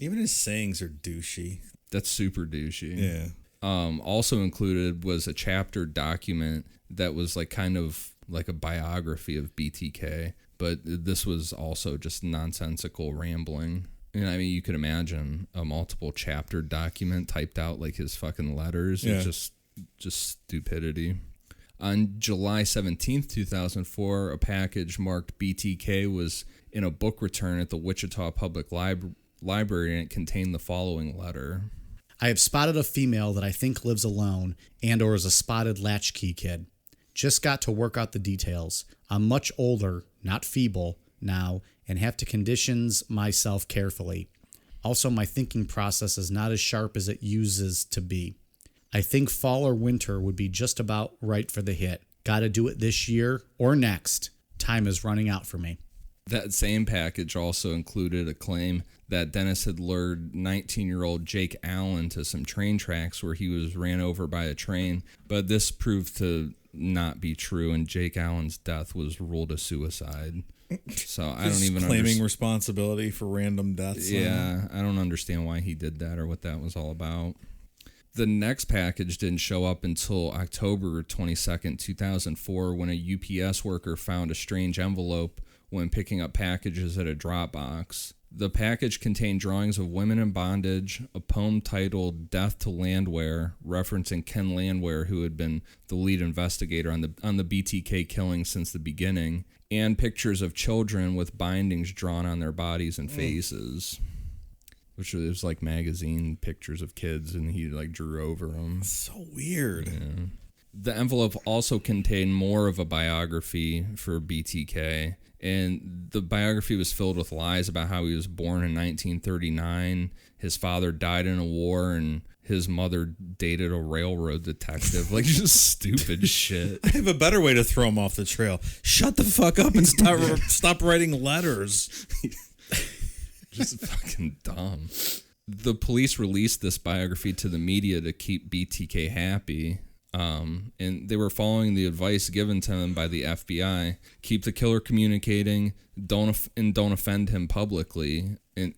Even his sayings are douchey. That's super douchey. Yeah. Also included was a chapter document that was like kind of like a biography of BTK, but this was also just nonsensical rambling. And I mean, you could imagine a multiple chapter document typed out like his fucking letters. Yeah. It's just stupidity. On July 17th, 2004, a package marked BTK was in a book return at the Wichita Public Library, and it contained the following letter. I have spotted a female that I think lives alone and or is a spotted latchkey kid. Just got to work out the details. I'm much older, not feeble, now, and have to conditions myself carefully. Also, my thinking process is not as sharp as it uses to be. I think fall or winter would be just about right for the hit. Gotta do it this year or next. Time is running out for me. That same package also included a claim that Dennis had lured 19-year-old Jake Allen to some train tracks where he was ran over by a train, but this proved to not be true, and Jake Allen's death was ruled a suicide. So I don't even claiming responsibility for random deaths. Yeah, I don't understand why he did that or what that was all about. The next package didn't show up until October 22nd, 2004, when a UPS worker found a strange envelope when picking up packages at a drop box. The package contained drawings of women in bondage, a poem titled Death to Landwehr, referencing Ken Landwehr, who had been the lead investigator on the BTK killing since the beginning, and pictures of children with bindings drawn on their bodies and faces. Which was like magazine pictures of kids, and he like drew over them. So weird. Yeah. The envelope also contained more of a biography for BTK, and the biography was filled with lies about how he was born in 1939, his father died in a war, and his mother dated a railroad detective. Like, just stupid shit. I have a better way to throw him off the trail. Shut the fuck up and stop writing letters. Just fucking dumb. The police released this biography to the media to keep BTK happy. And they were following the advice given to them by the FBI. Keep the killer communicating, don't offend him publicly, and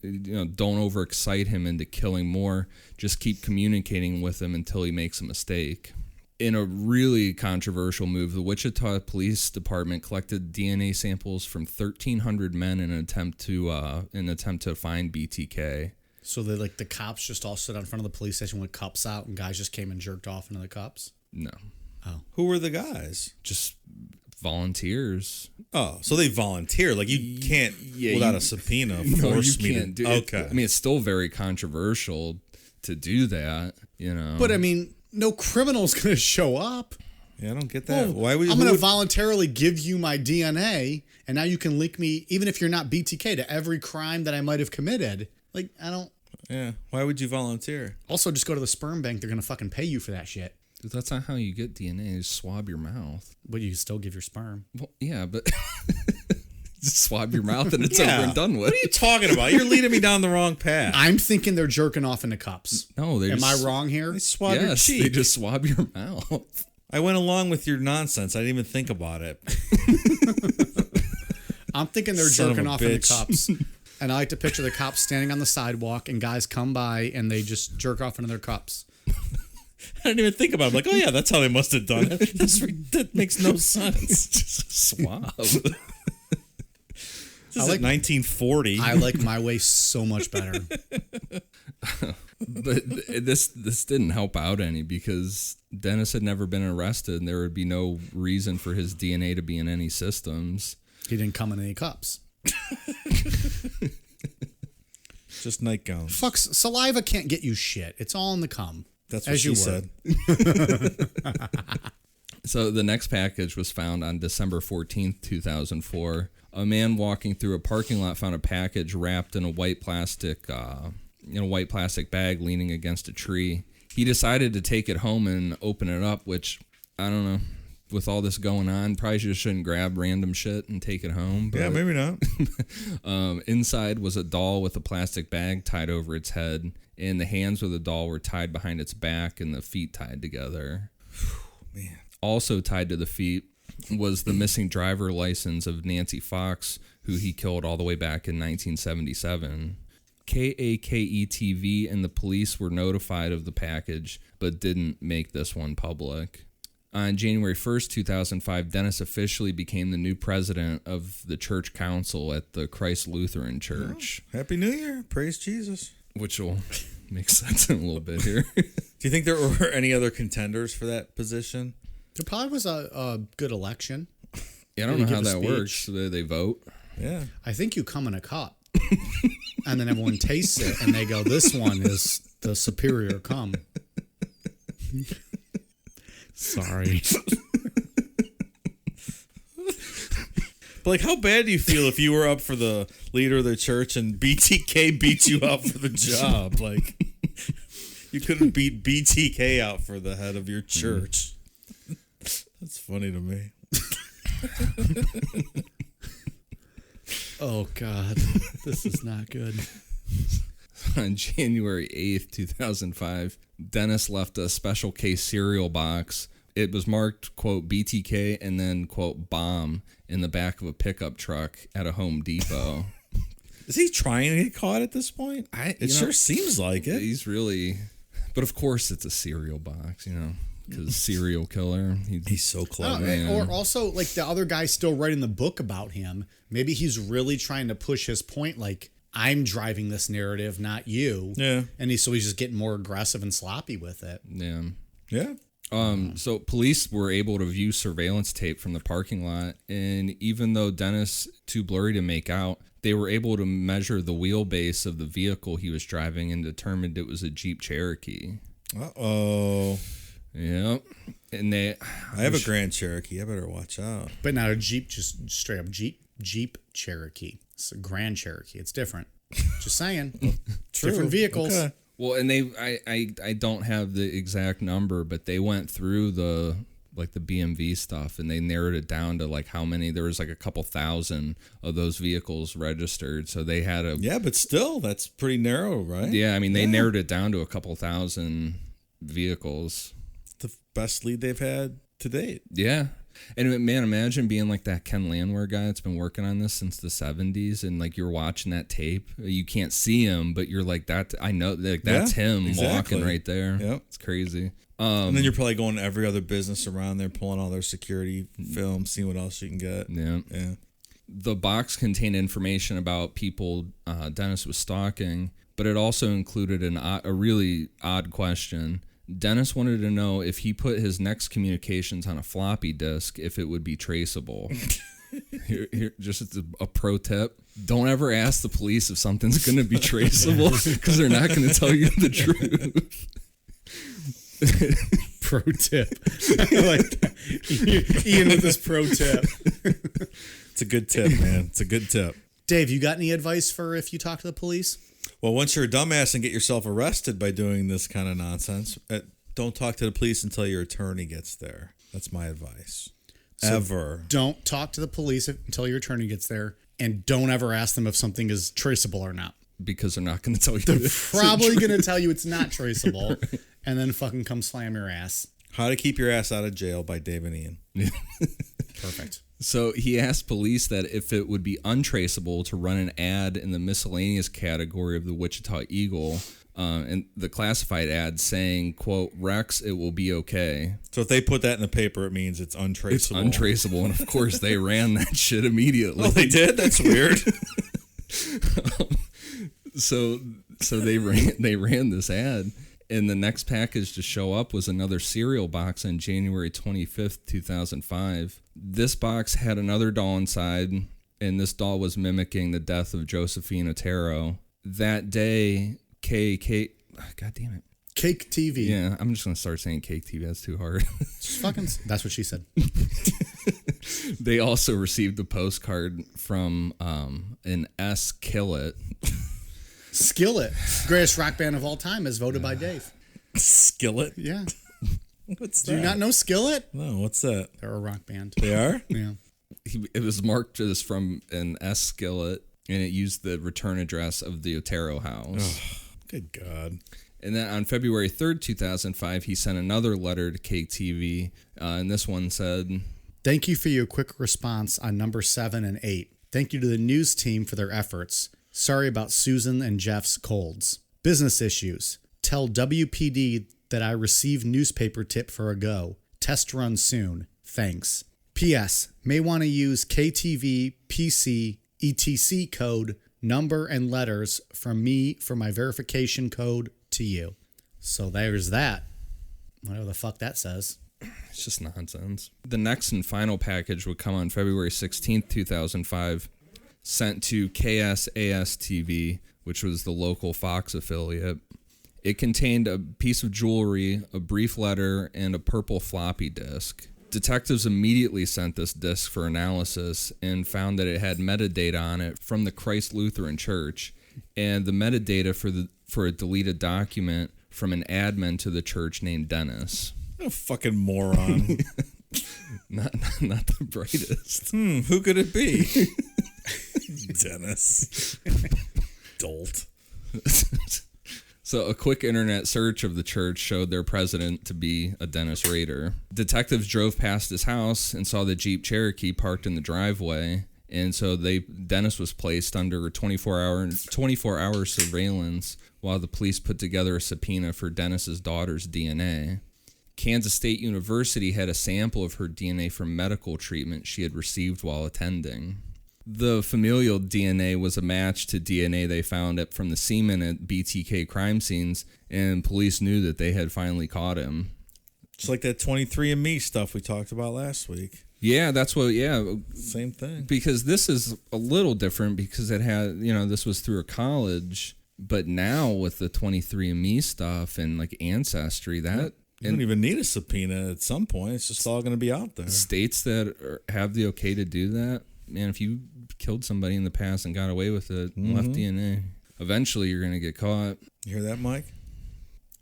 don't overexcite him into killing more. Just keep communicating with him until he makes a mistake. In a really controversial move, the Wichita Police Department collected DNA samples from 1,300 men in an attempt to find BTK. So the cops just all stood out in front of the police station with cups out, and guys just came and jerked off into the cups? No. Who were the guys? Just volunteers. Oh, so they volunteer. Like, you can't, without a subpoena, force me to... do it. Okay. I mean, it's still very controversial to do that, you know. But I mean, no criminal's going to show up. Yeah, I don't get that. Why would I'm going to voluntarily give you my DNA, and now you can link me, even if you're not BTK, to every crime that I might have committed. Like, I don't. Yeah. Why would you volunteer? Also, just go to the sperm bank. They're going to fucking pay you for that shit. That's not how you get DNA. You just swab your mouth. But you still give your sperm. Well, yeah, but just swab your mouth and it's over and done with. What are you talking about? You're leading me down the wrong path. I'm thinking they're jerking off into cups. No, they Am just, I wrong here? They swab your cheek. They just swab your mouth. I went along with your nonsense. I didn't even think about it. I'm thinking they're Son of jerking a off into bitch. cups. And I like to picture the cops standing on the sidewalk and guys come by and they just jerk off into their cups. I didn't even think about it. I'm like, oh yeah, that's how they must have done it. That makes no sense. Just a swab. This is like 1940. I like my way so much better. But this didn't help out any because Dennis had never been arrested and there would be no reason for his DNA to be in any systems. He didn't come in any cups. Just nightgowns. Fuck, saliva can't get you shit. It's all in the cum. That's what she said. So the next package was found on December 14th, 2004. A man walking through a parking lot found a package wrapped in a white plastic bag leaning against a tree. He decided to take it home and open it up, which, I don't know, with all this going on, probably just shouldn't grab random shit and take it home. But, Yeah, maybe not. inside was a doll with a plastic bag tied over its head, and the hands of the doll were tied behind its back and the feet tied together. Man. Also tied to the feet was the missing driver license of Nancy Fox, who he killed all the way back in 1977. KAKE-TV and the police were notified of the package, but didn't make this one public. On January 1st, 2005, Dennis officially became the new president of the church council at the Christ Lutheran Church. Oh, Happy New Year. Praise Jesus. Which will make sense in a little bit here. Do you think there were any other contenders for that position? There probably was a good election. Yeah, I don't know how that works. They vote. Yeah. I think you come in a cup. And then everyone tastes it and they go, this one is the superior cum. Sorry. But like, how bad do you feel if you were up for the leader of the church and BTK beat you out for the job? Like, you couldn't beat BTK out for the head of your church. That's funny to me. Oh, God. This is not good. On January 8th, 2005, Dennis left a special case cereal box. It was marked, quote, BTK and then, quote, bomb in the back of a pickup truck at a Home Depot. Is he trying to get caught at this point? It sure seems like it. He's really... But of course it's a cereal box, because serial killer. He's so clever. Or also, like, the other guy's still writing the book about him. Maybe he's really trying to push his point, like, I'm driving this narrative, not you. Yeah. And he's just getting more aggressive and sloppy with it. Yeah. Yeah. So police were able to view surveillance tape from the parking lot, and even though Dennis too blurry to make out, they were able to measure the wheelbase of the vehicle he was driving and determined it was a Jeep Cherokee. Uh-oh. Yep. And I have a Grand Cherokee. I better watch out. But not a Jeep, just straight up Jeep Cherokee. It's a Grand Cherokee. It's different. Just saying. Different vehicles. Okay. Well, and I don't have the exact number, but they went through the BMV stuff and they narrowed it down to like how many. There was like a couple thousand of those vehicles registered, so they had a. Yeah, but still, that's pretty narrow, right? Yeah, I mean they narrowed it down to a couple thousand vehicles. The best lead they've had to date. Yeah. And man, imagine being like that Ken Landwehr guy that's been working on this since the 70s, and like you're watching that tape. You can't see him, but you're like, that. I know, like that's him walking right there. Yep. It's crazy. And then you're probably going to every other business around there, pulling all their security film, seeing what else you can get. Yeah. Yeah. The box contained information about people Dennis was stalking, but it also included a really odd question. Dennis wanted to know if he put his next communications on a floppy disk, if it would be traceable. Here, just a pro tip. Don't ever ask the police if something's going to be traceable because they're not going to tell you the truth. Pro tip. I like that. Ian with this pro tip. It's a good tip, man. It's a good tip. Dave, you got any advice for if you talk to the police? Well, once you're a dumbass and get yourself arrested by doing this kind of nonsense, don't talk to the police until your attorney gets there. That's my advice. Ever. Don't talk to the police until your attorney gets there, and don't ever ask them if something is traceable or not. Because they're not going to tell you. They're probably going to tell you it's not traceable, and then fucking come slam your ass. How to Keep Your Ass Out of Jail by Dave and Ian. Perfect. So he asked police that if it would be untraceable to run an ad in the miscellaneous category of the Wichita Eagle, and the classified ad saying, quote, Rex, it will be okay. So if they put that in the paper, it means it's untraceable. It's untraceable. And of course, they ran that shit immediately. Oh, they did? That's weird. So they ran this ad. And the next package to show up was another cereal box on January 25th, 2005. This box had another doll inside, and this doll was mimicking the death of Josephine Otero. That day, God damn it. Cake TV. Yeah, I'm just going to start saying Cake TV. That's too hard. That's what she said. They also received a postcard from an S. Killet. Skillet, greatest rock band of all time, as voted by Dave. Skillet? Yeah. What's that? Do you not know Skillet? No, what's that? They're a rock band. They are? Yeah. It was marked as from an S. Skillet, and it used the return address of the Otero house. Oh, good God. And then on February 3rd, 2005, he sent another letter to Cake TV, and this one said, Thank you for your quick response on number 7 and 8. Thank you to the news team for their efforts. Sorry about Susan and Jeff's colds. Business issues. Tell WPD that I received newspaper tip for a go. Test run soon. Thanks. P.S. May want to use KTV PC ETC code, number, and letters from me for my verification code to you. So there's that. Whatever the fuck that says. It's just nonsense. The next and final package would come on February 16th, 2005. Sent to KSAS-TV, which was the local Fox affiliate. It contained a piece of jewelry, a brief letter, and a purple floppy disk. Detectives immediately sent this disk for analysis and found that it had metadata on it from the Christ Lutheran Church, and the metadata for a deleted document from an admin to the church named Dennis. What a fucking moron. Not the brightest. Who could it be? Dennis. Dolt. So a quick internet search of the church showed their president to be a Dennis Rader. Detectives drove past his house and saw the Jeep Cherokee parked in the driveway, and so Dennis was placed under 24-hour surveillance while the police put together a subpoena for Dennis's daughter's DNA. Kansas State University had a sample of her DNA from medical treatment she had received while attending. The familial DNA was a match to DNA they found from the semen at BTK crime scenes, and police knew that they had finally caught him. Just like that 23andMe stuff we talked about last week. Yeah, Same thing. Because this is a little different because it had, this was through a college, but now with the 23andMe stuff and like Ancestry, that... You don't even need a subpoena at some point. It's just all going to be out there. States that have the okay to do that, man, if you killed somebody in the past and got away with it and left DNA, eventually you're going to get caught. You hear that, Mike?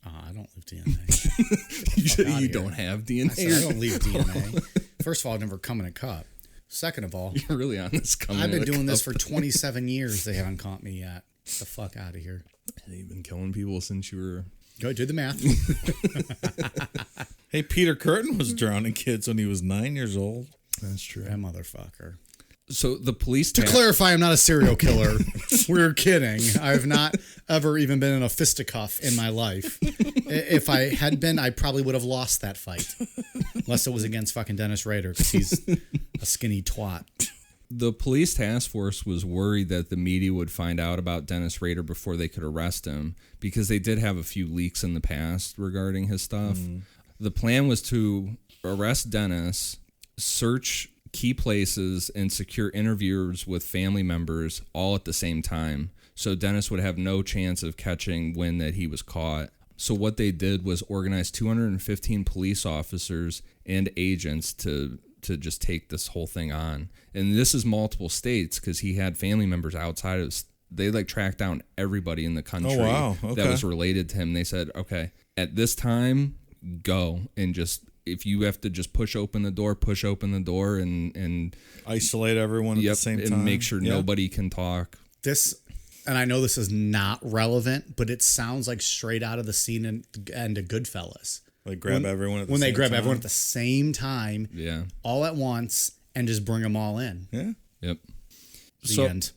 I don't leave DNA. You don't have DNA? I said, I don't leave DNA. First of all, I've never come in a cup. Second of all, you're really on this coming. I've been doing this for 27 years. They haven't caught me yet. Get the fuck out of here. You've been killing people since you were... Go do the math. Hey, Peter Curtin was drowning kids when he was 9 years old. That's true. That motherfucker. So the police... To clarify, I'm not a serial killer. We're kidding. I've not ever even been in a fisticuff in my life. If I had been, I probably would have lost that fight. Unless it was against fucking Dennis Rader, because he's a skinny twat. The police task force was worried that the media would find out about Dennis Rader before they could arrest him, because they did have a few leaks in the past regarding his stuff. The plan was to arrest Dennis, search key places and secure interviews with family members all at the same time. So Dennis would have no chance of catching wind that he was caught. So what they did was organize 215 police officers and agents to just take this whole thing on. And this is multiple states because he had family members outside of. They like tracked down everybody in the country that was related to him. They said, okay, at this time, go and just. If you have to just push open the door and isolate everyone at the same time. And make sure nobody can talk. This, and I know this is not relevant, but it sounds like straight out of the scene and of Goodfellas. Like grab everyone at the same time. When they grab everyone at the same time, yeah, all at once, and just bring them all in. Yeah. Yep. The end.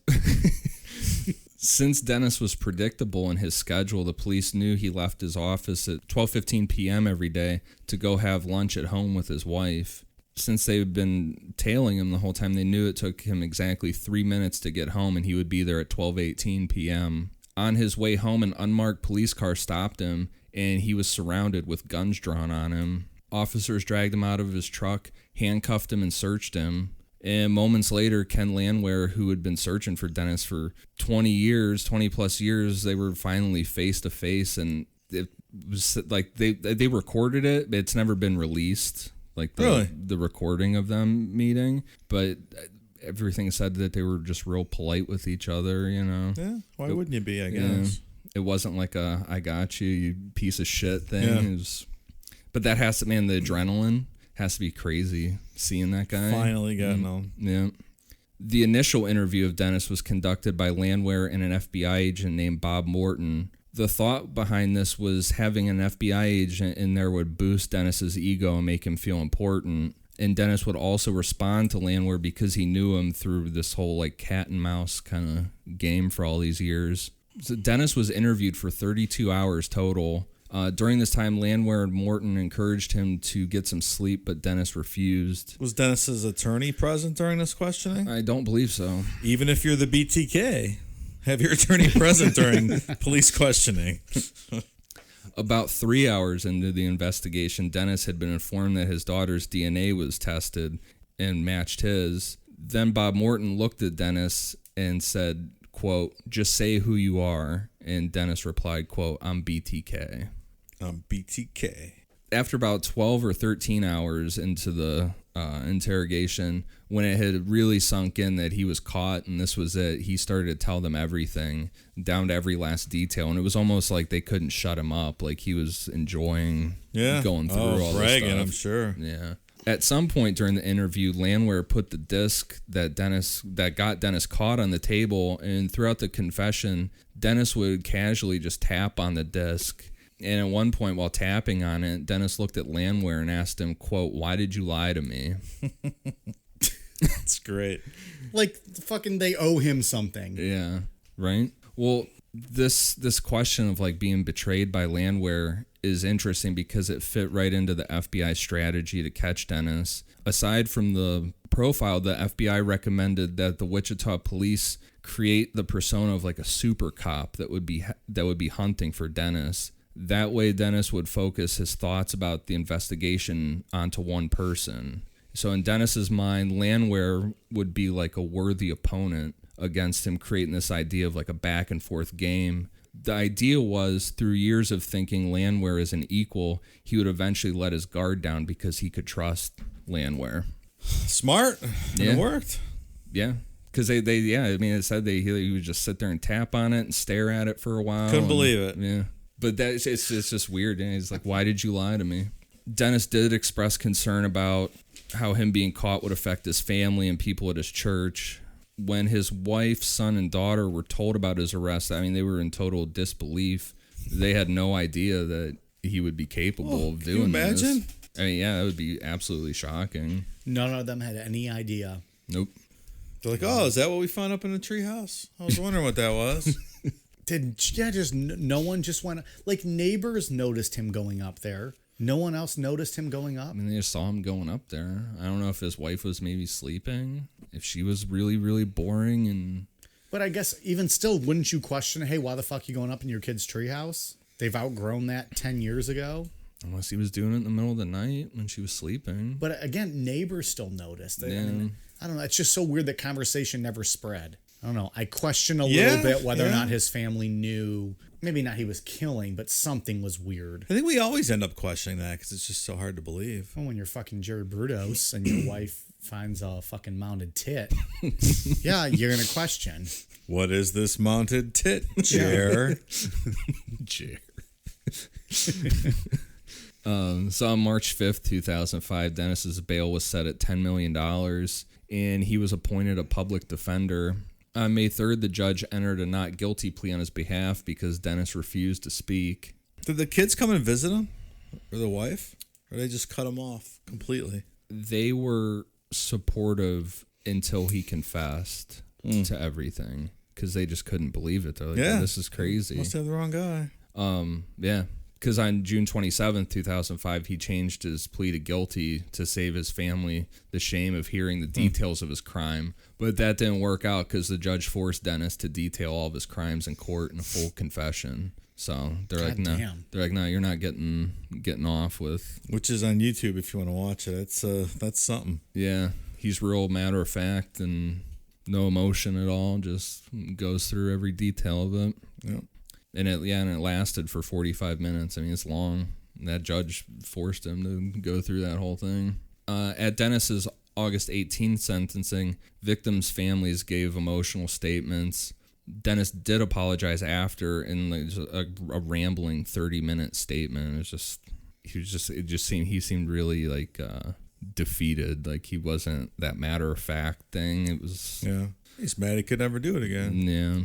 Since Dennis was predictable in his schedule, the police knew he left his office at 12:15 p.m. every day to go have lunch at home with his wife. Since they'd been tailing him the whole time, they knew it took him exactly 3 minutes to get home, and he would be there at 12:18 p.m. On his way home, an unmarked police car stopped him, and he was surrounded with guns drawn on him. Officers dragged him out of his truck, handcuffed him, and searched him. And moments later, Ken Landwehr, who had been searching for Dennis for 20 plus years, they were finally face to face, and it was like they recorded it, but it's never been released. Like the recording of them meeting, but everything said that they were just real polite with each other, you know. Yeah, why wouldn't you be, I guess? It wasn't like a I got you, you piece of shit thing. Yeah. But that has to, man, the adrenaline has to be crazy seeing that guy. Finally getting on. Yeah. The initial interview of Dennis was conducted by Landwehr and an FBI agent named Bob Morton. The thought behind this was having an FBI agent in there would boost Dennis's ego and make him feel important. And Dennis would also respond to Landwehr because he knew him through this whole like cat and mouse kind of game for all these years. So Dennis was interviewed for 32 hours total. During this time, Landwehr and Morton encouraged him to get some sleep, but Dennis refused. Was Dennis's attorney present during this questioning? I don't believe so. Even if you're the BTK, have your attorney present during police questioning. About 3 hours into the investigation, Dennis had been informed that his daughter's DNA was tested and matched his. Then Bob Morton looked at Dennis and said, quote, "Just say who you are." And Dennis replied, quote, "I'm BTK." I'm BTK. After about 12 or 13 hours into the interrogation, when it had really sunk in that he was caught and this was it, he started to tell them everything, down to every last detail. And it was almost like they couldn't shut him up. Like he was enjoying going through all this stuff. I'm sure. Yeah. At some point during the interview, Landwehr put the disc that got Dennis caught on the table, and throughout the confession, Dennis would casually just tap on the disc. And at one point while tapping on it, Dennis looked at Landwehr and asked him, quote, "Why did you lie to me?" That's great. Like, fucking they owe him something. Yeah, right? Well, this question of like being betrayed by Landwehr is interesting because it fit right into the FBI strategy to catch Dennis. Aside from the profile, the FBI recommended that the Wichita police create the persona of like a super cop that would be hunting for Dennis. That way, Dennis would focus his thoughts about the investigation onto one person. So in Dennis's mind, Landwehr would be like a worthy opponent against him, creating this idea of like a back and forth game. The idea was, through years of thinking Landwehr as an equal, he would eventually let his guard down because he could trust Landwehr. Smart. Yeah. It worked. Yeah. Because it said he would just sit there and tap on it and stare at it for a while. Couldn't believe it. Yeah. But it's just weird. And he's like, "Why did you lie to me?" Dennis did express concern about how him being caught would affect his family and people at his church. When his wife, son, and daughter were told about his arrest, I mean, they were in total disbelief. They had no idea that he would be capable of doing this. Can you imagine? I mean, yeah, that would be absolutely shocking. None of them had any idea. Nope. They're like, "Oh, is that what we found up in the treehouse? I was wondering what that was." No one just went, like, neighbors noticed him going up there. No one else noticed him going up. I mean, they just saw him going up there. I don't know if his wife was maybe sleeping, if she was really, really boring. But I guess even still, wouldn't you question, hey, why the fuck are you going up in your kid's treehouse? They've outgrown that 10 years ago. Unless he was doing it in the middle of the night when she was sleeping. But again, neighbors still noticed. Yeah. I mean, I don't know. It's just so weird that conversation never spread. I don't know. I question a little bit whether or not his family knew. Maybe not he was killing, but something was weird. I think we always end up questioning that because it's just so hard to believe. Well, when you're fucking Jerry Brudos and your wife finds a fucking mounted tit, yeah, you're going to question. What is this mounted tit, Jer? Jer. So on March 5th, 2005, Dennis's bail was set at $10 million, and he was appointed a public defender. On May 3rd, the judge entered a not guilty plea on his behalf because Dennis refused to speak. Did the kids come and visit him? Or the wife? Or they just cut him off completely? They were supportive until he confessed to everything because they just couldn't believe it. They're like, oh, this is crazy. Must have the wrong guy. Yeah. Because on June 27th, 2005, he changed his plea to guilty to save his family the shame of hearing the details of his crime. But that didn't work out because the judge forced Dennis to detail all of his crimes in court in a full confession. So they're like, no. They're like, no, you're not getting off with. Which is on YouTube if you want to watch it. That's something. Yeah, he's real matter of fact and no emotion at all. Just goes through every detail of it. Yep. And it lasted for 45 minutes. I mean, it's long. That judge forced him to go through that whole thing. At Dennis's August 18th sentencing, victims' families gave emotional statements. Dennis did apologize after in a rambling 30-minute statement. He seemed really like defeated. Like he wasn't that matter of fact thing. It was. Yeah. He's mad he could never do it again. Yeah.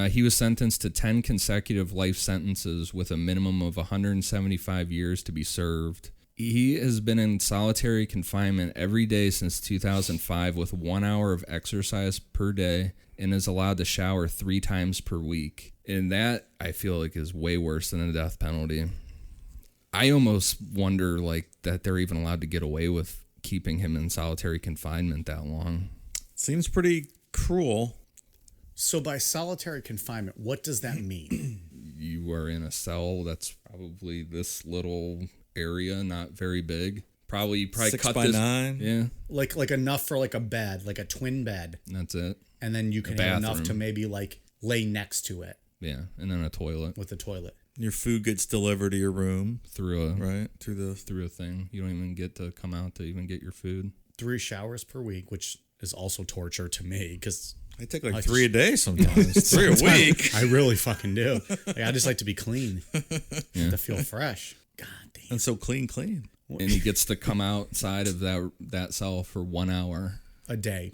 He was sentenced to 10 consecutive life sentences with a minimum of 175 years to be served. He has been in solitary confinement every day since 2005 with 1 hour of exercise per day and is allowed to shower 3 times per week. And that, I feel like, is way worse than the death penalty. I almost wonder, like, that they're even allowed to get away with keeping him in solitary confinement that long. Seems pretty cruel. So by solitary confinement, what does that mean? You are in a cell that's probably this little area, not very big. Probably 6 cut by this, 9. Yeah, like enough for like a bed, like a twin bed. that's it. And then you can have enough to maybe like lay next to it Yeah, and then a toilet with the toilet. Your food gets delivered to your room. through Through a thing. You don't even get to come out to even get your food. 3 showers per week, which is also torture to me because I take like 3 a day sometimes. 3 a week. I really fucking do. Like, I just like to be clean, to feel fresh. God damn. And so clean. And he gets to come outside of that cell for 1 hour A day.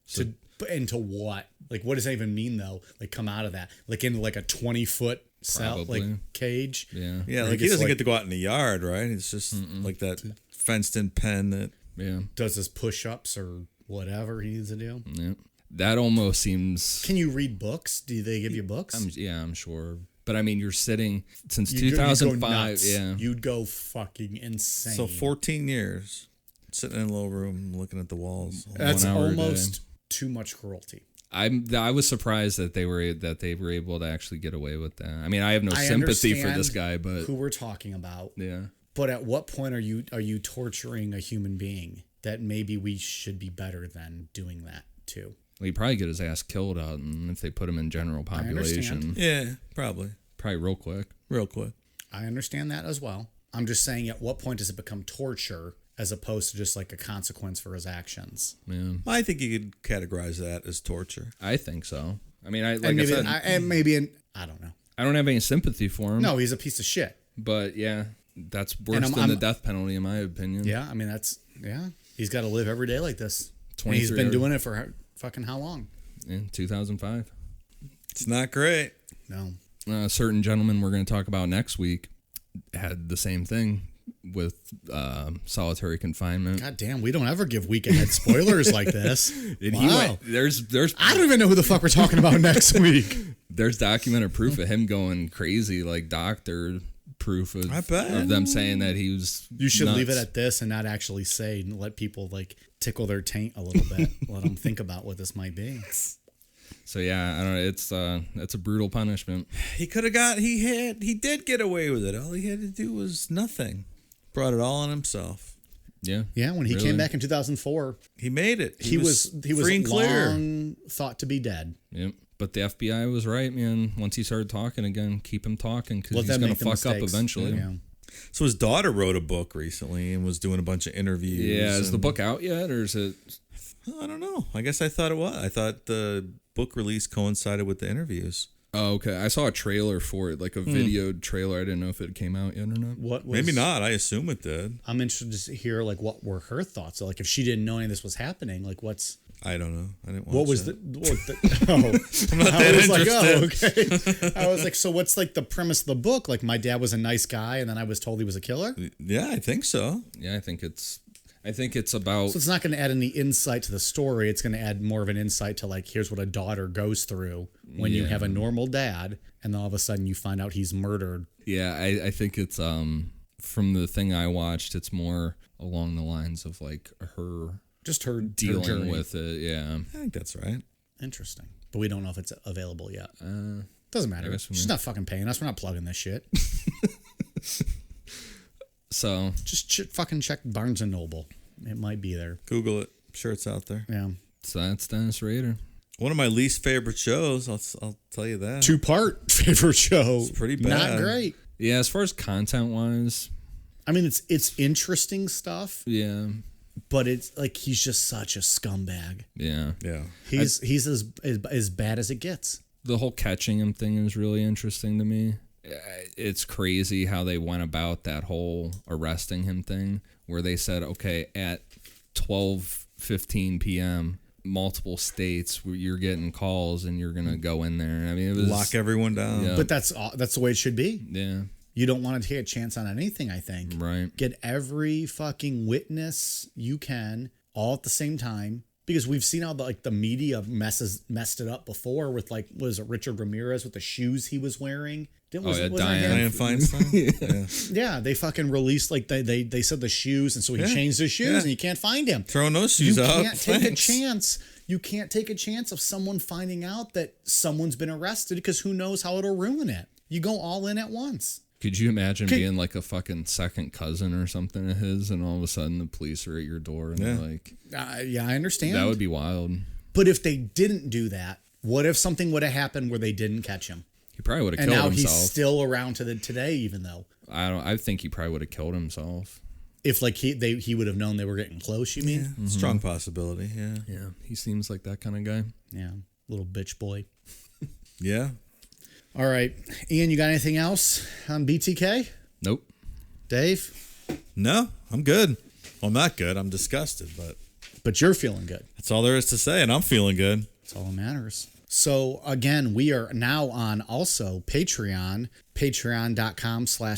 So Into what? Like, what does that even mean, though? Like, come out of that. Like, into like a 20-foot cell, like cage? yeah. Yeah, like he doesn't get to go out in the yard, right? It's just like that fenced-in pen that... Yeah. Does his push-ups or whatever he needs to do. Yeah. That almost seems... Can you read books? Do they give you books? I'm sure. But I mean, you're sitting since You'd 2005. Yeah. You'd go fucking insane. So 14 years sitting in a little room looking at the walls. That's 1 hour a almost too much cruelty. I was surprised that they were able to actually get away with that. I mean, I have no sympathy for this guy, but who we're talking about. Yeah. But at what point are you torturing a human being that maybe we should be better than doing that too? Well, he'd probably get his ass killed out, and if they put him in general population, Yeah, probably. real quick. Real quick. I understand that as well. I'm just saying, at what point does it become torture as opposed to just like a consequence for his actions? Yeah. I think you could categorize that as torture. I think so. I mean, I I don't know. I don't have any sympathy for him. No, he's a piece of shit. But yeah, that's worse than the death penalty, in my opinion. Yeah, I mean he's got to live every day like this. And 23 he's been doing it for fucking how long? In 2005. It's not great. No. A certain gentleman we're going to talk about next week had the same thing with solitary confinement. God damn, we don't ever give week ahead spoilers like this. And wow. There's I don't even know who the fuck we're talking about next week. There's documented proof of him going crazy, like doctor proof of them saying that he was You should nuts. leave it at this and not actually say and let people like tickle their taint a little bit. Let them think about what this might be. So yeah, I don't know. It's a brutal punishment. He did get away with it. All he had to do was nothing. Brought it all on himself. Yeah. Yeah, when he Really? came back in 2004, He made it. he was free and clear. long thought to be dead. Yep. But the FBI was right, man. Once he started talking again, keep him talking because Let he's them going make to the fuck up mistakes. eventually. Yeah. So his daughter wrote a book recently and was doing a bunch of interviews. Yeah, is the and- book out yet, or is it? I don't know. I guess I thought it was. I thought the book release coincided with the interviews. Oh, okay. I saw a trailer for it, like a videoed trailer. I didn't know if it came out yet or not. What was, Maybe not. I assume it did. I'm interested to hear like what were her thoughts. So, like if she didn't know any of this was happening, like what's I don't know. I didn't watch what was that. oh, I'm not that was like, interested. oh, okay. I was like, so what's like the premise of the book? Like my dad was a nice guy, and then I was told he was a killer. Yeah, I think so. Yeah, I think it's about. So it's not going to add any insight to the story. It's going to add more of an insight to like, here's what a daughter goes through when you have a normal dad, and then all of a sudden you find out he's murdered. Yeah, I think it's from the thing I watched, it's more along the lines of like her Just her dealing journey. with it. Yeah. I think that's right. Interesting, but we don't know if it's available yet. Doesn't matter. guess we She's may. not fucking paying us. We're not plugging this shit. So Just fucking check Barnes and Noble. It might be there. Google it. I'm sure it's out there. Yeah. that's Dennis Rader. One of my least favorite shows. I'll tell you that. 2-part favorite show. It's pretty Not bad. great. Yeah, as far as content wise, I mean, it's interesting stuff, yeah, but it's like he's just such a scumbag. yeah. Yeah. He's as bad as it gets. The whole catching him thing is really interesting to me. It's crazy how they went about that whole arresting him thing, where they said, okay, at 12:15 p.m., multiple states where you're getting calls and you're gonna go in there. I mean, it was Lock everyone down. Yeah. But that's the way it should be. Yeah, You don't want to take a chance on anything, I think. right. Get every fucking witness you can all at the same time. Because we've seen how the media messed it up before with like, was it Richard Ramirez with the shoes he was wearing? Diane. Diane Feinstein. Yeah, they fucking released like they said the shoes, and so he changed his shoes, and you can't find him. Throwing those shoes You up. can't take Thanks. a chance. You can't take a chance of someone finding out that someone's been arrested, because who knows how it'll ruin it. You go all in at once. Could you imagine being like a fucking second cousin or something of his, and all of a sudden the police are at your door and they're like, Yeah, I understand. that would be wild. But if they didn't do that, what if something would have happened where they didn't catch him? He probably would have And killed now himself. he's still around to today, even though. I think he probably would have killed himself. If like he would have known they were getting close, you mean? Yeah. Strong possibility. Yeah. Yeah, he seems like that kind of guy. Yeah, little bitch boy. Yeah. All right, Ian, you got anything else on BTK? Nope. Dave? No, I'm good. Well, I'm not good. I'm disgusted, but But you're feeling good. that's all there is to say, and I'm feeling good. That's all that matters. So again, we are now on also Patreon,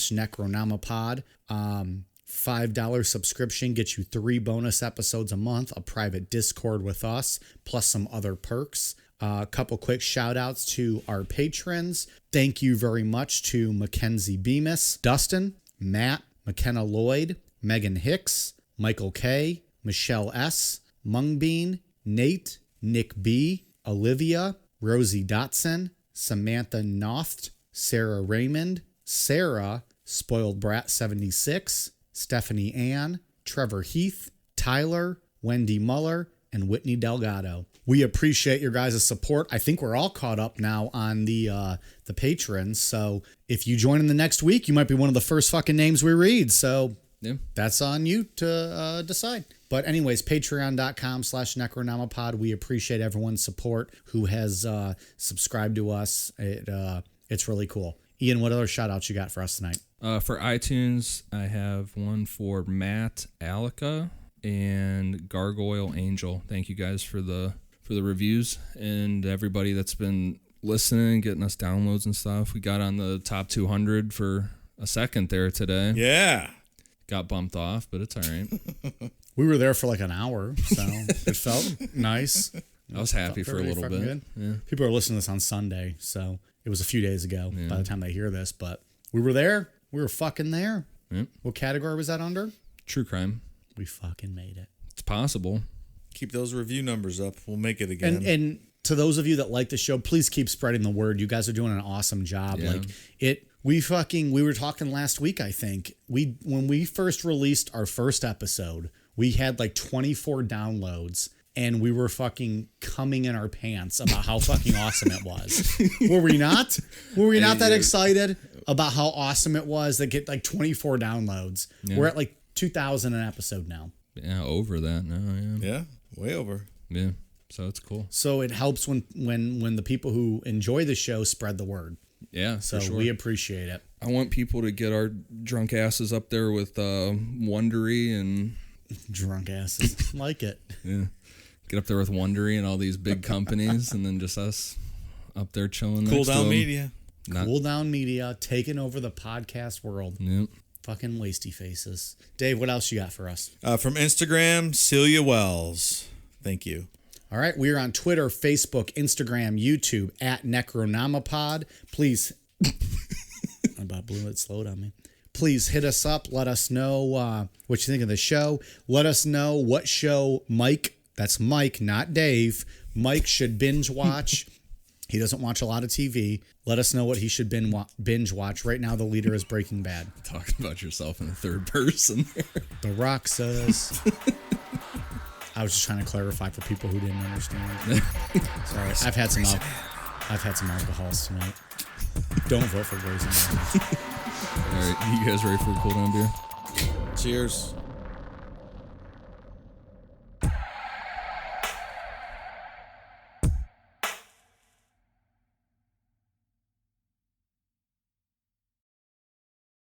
patreon.com/necronomapod. $5 subscription gets you 3 bonus episodes a month, a private Discord with us, plus some other perks. A couple quick shout outs to our patrons. Thank you very much to Mackenzie Bemis, Dustin, Matt, McKenna Lloyd, Megan Hicks, Michael K, Michelle S, Mungbean, Nate, Nick B, Olivia, Rosie Dotson, Samantha Noft, Sarah Raymond, Sarah, Spoiled Brat 76, Stephanie Ann, Trevor Heath, Tyler, Wendy Muller, and Whitney Delgado. We appreciate your guys' support. I think we're all caught up now on the patrons. So if you join in the next week, you might be one of the first fucking names we read. So Yeah. that's on you to decide. But anyways, patreon.com/necronomapod. We appreciate everyone's support who has subscribed to us. It's really cool. Ian, what other shout outs you got for us tonight? For iTunes, I have one for Matt Alica and Gargoyle Angel. Thank you guys for the reviews, and everybody that's been listening, getting us downloads and stuff. We got on the top 200 for a second there today. Yeah. Got bumped off, but it's all right. We were there for like an hour, so it felt nice. I was happy for a little Fucking bit. good. Yeah. People are listening to this on Sunday, so it was a few days ago by the time they hear this, but we were there. We were fucking there. Yep. What category was that under? True crime. We fucking made it. It's possible. Keep those review numbers up. We'll make it again. And to those of you that like the show, please keep spreading the word. You guys are doing an awesome job. Yeah. Like we were talking last week, I think. When we first released our first episode, we had like 24 downloads. And we were fucking coming in our pants about how fucking awesome it was. Were we not? Were we not that excited about how awesome it was that get like 24 downloads? Yeah. We're at like 2,000 an episode now. Yeah, over that now. Yeah. Yeah, way over. Yeah, so it's cool. So it helps when the people who enjoy the show spread the word. Yeah, so for sure. We appreciate it. I want people to get our drunk asses up there with Wondery and drunk asses. Like it. Yeah. Get up there with Wondery and all these big companies, and then just us up there chilling. Cool Down Media. Cool Down Media taking over the podcast world. Yep. Fucking wasty faces. Dave, what else you got for us? From Instagram, Celia Wells. Thank you. All right, we are on Twitter, Facebook, Instagram, YouTube at Necronomapod. Please, I about blew it. Slowed on me. Please hit us up. Let us know what you think of the show. Let us know what show Mike. That's Mike, not Dave. Mike should binge watch. He doesn't watch a lot of TV. Let us know what he should binge watch. Right now, the leader is Breaking Bad. Talking about yourself in the third person. The Rock says. I was just trying to clarify for people who didn't understand. Sorry, I've had some alcohols tonight. Don't vote for Grey's Anatomy. All right, you guys ready for a cool down beer? Cheers.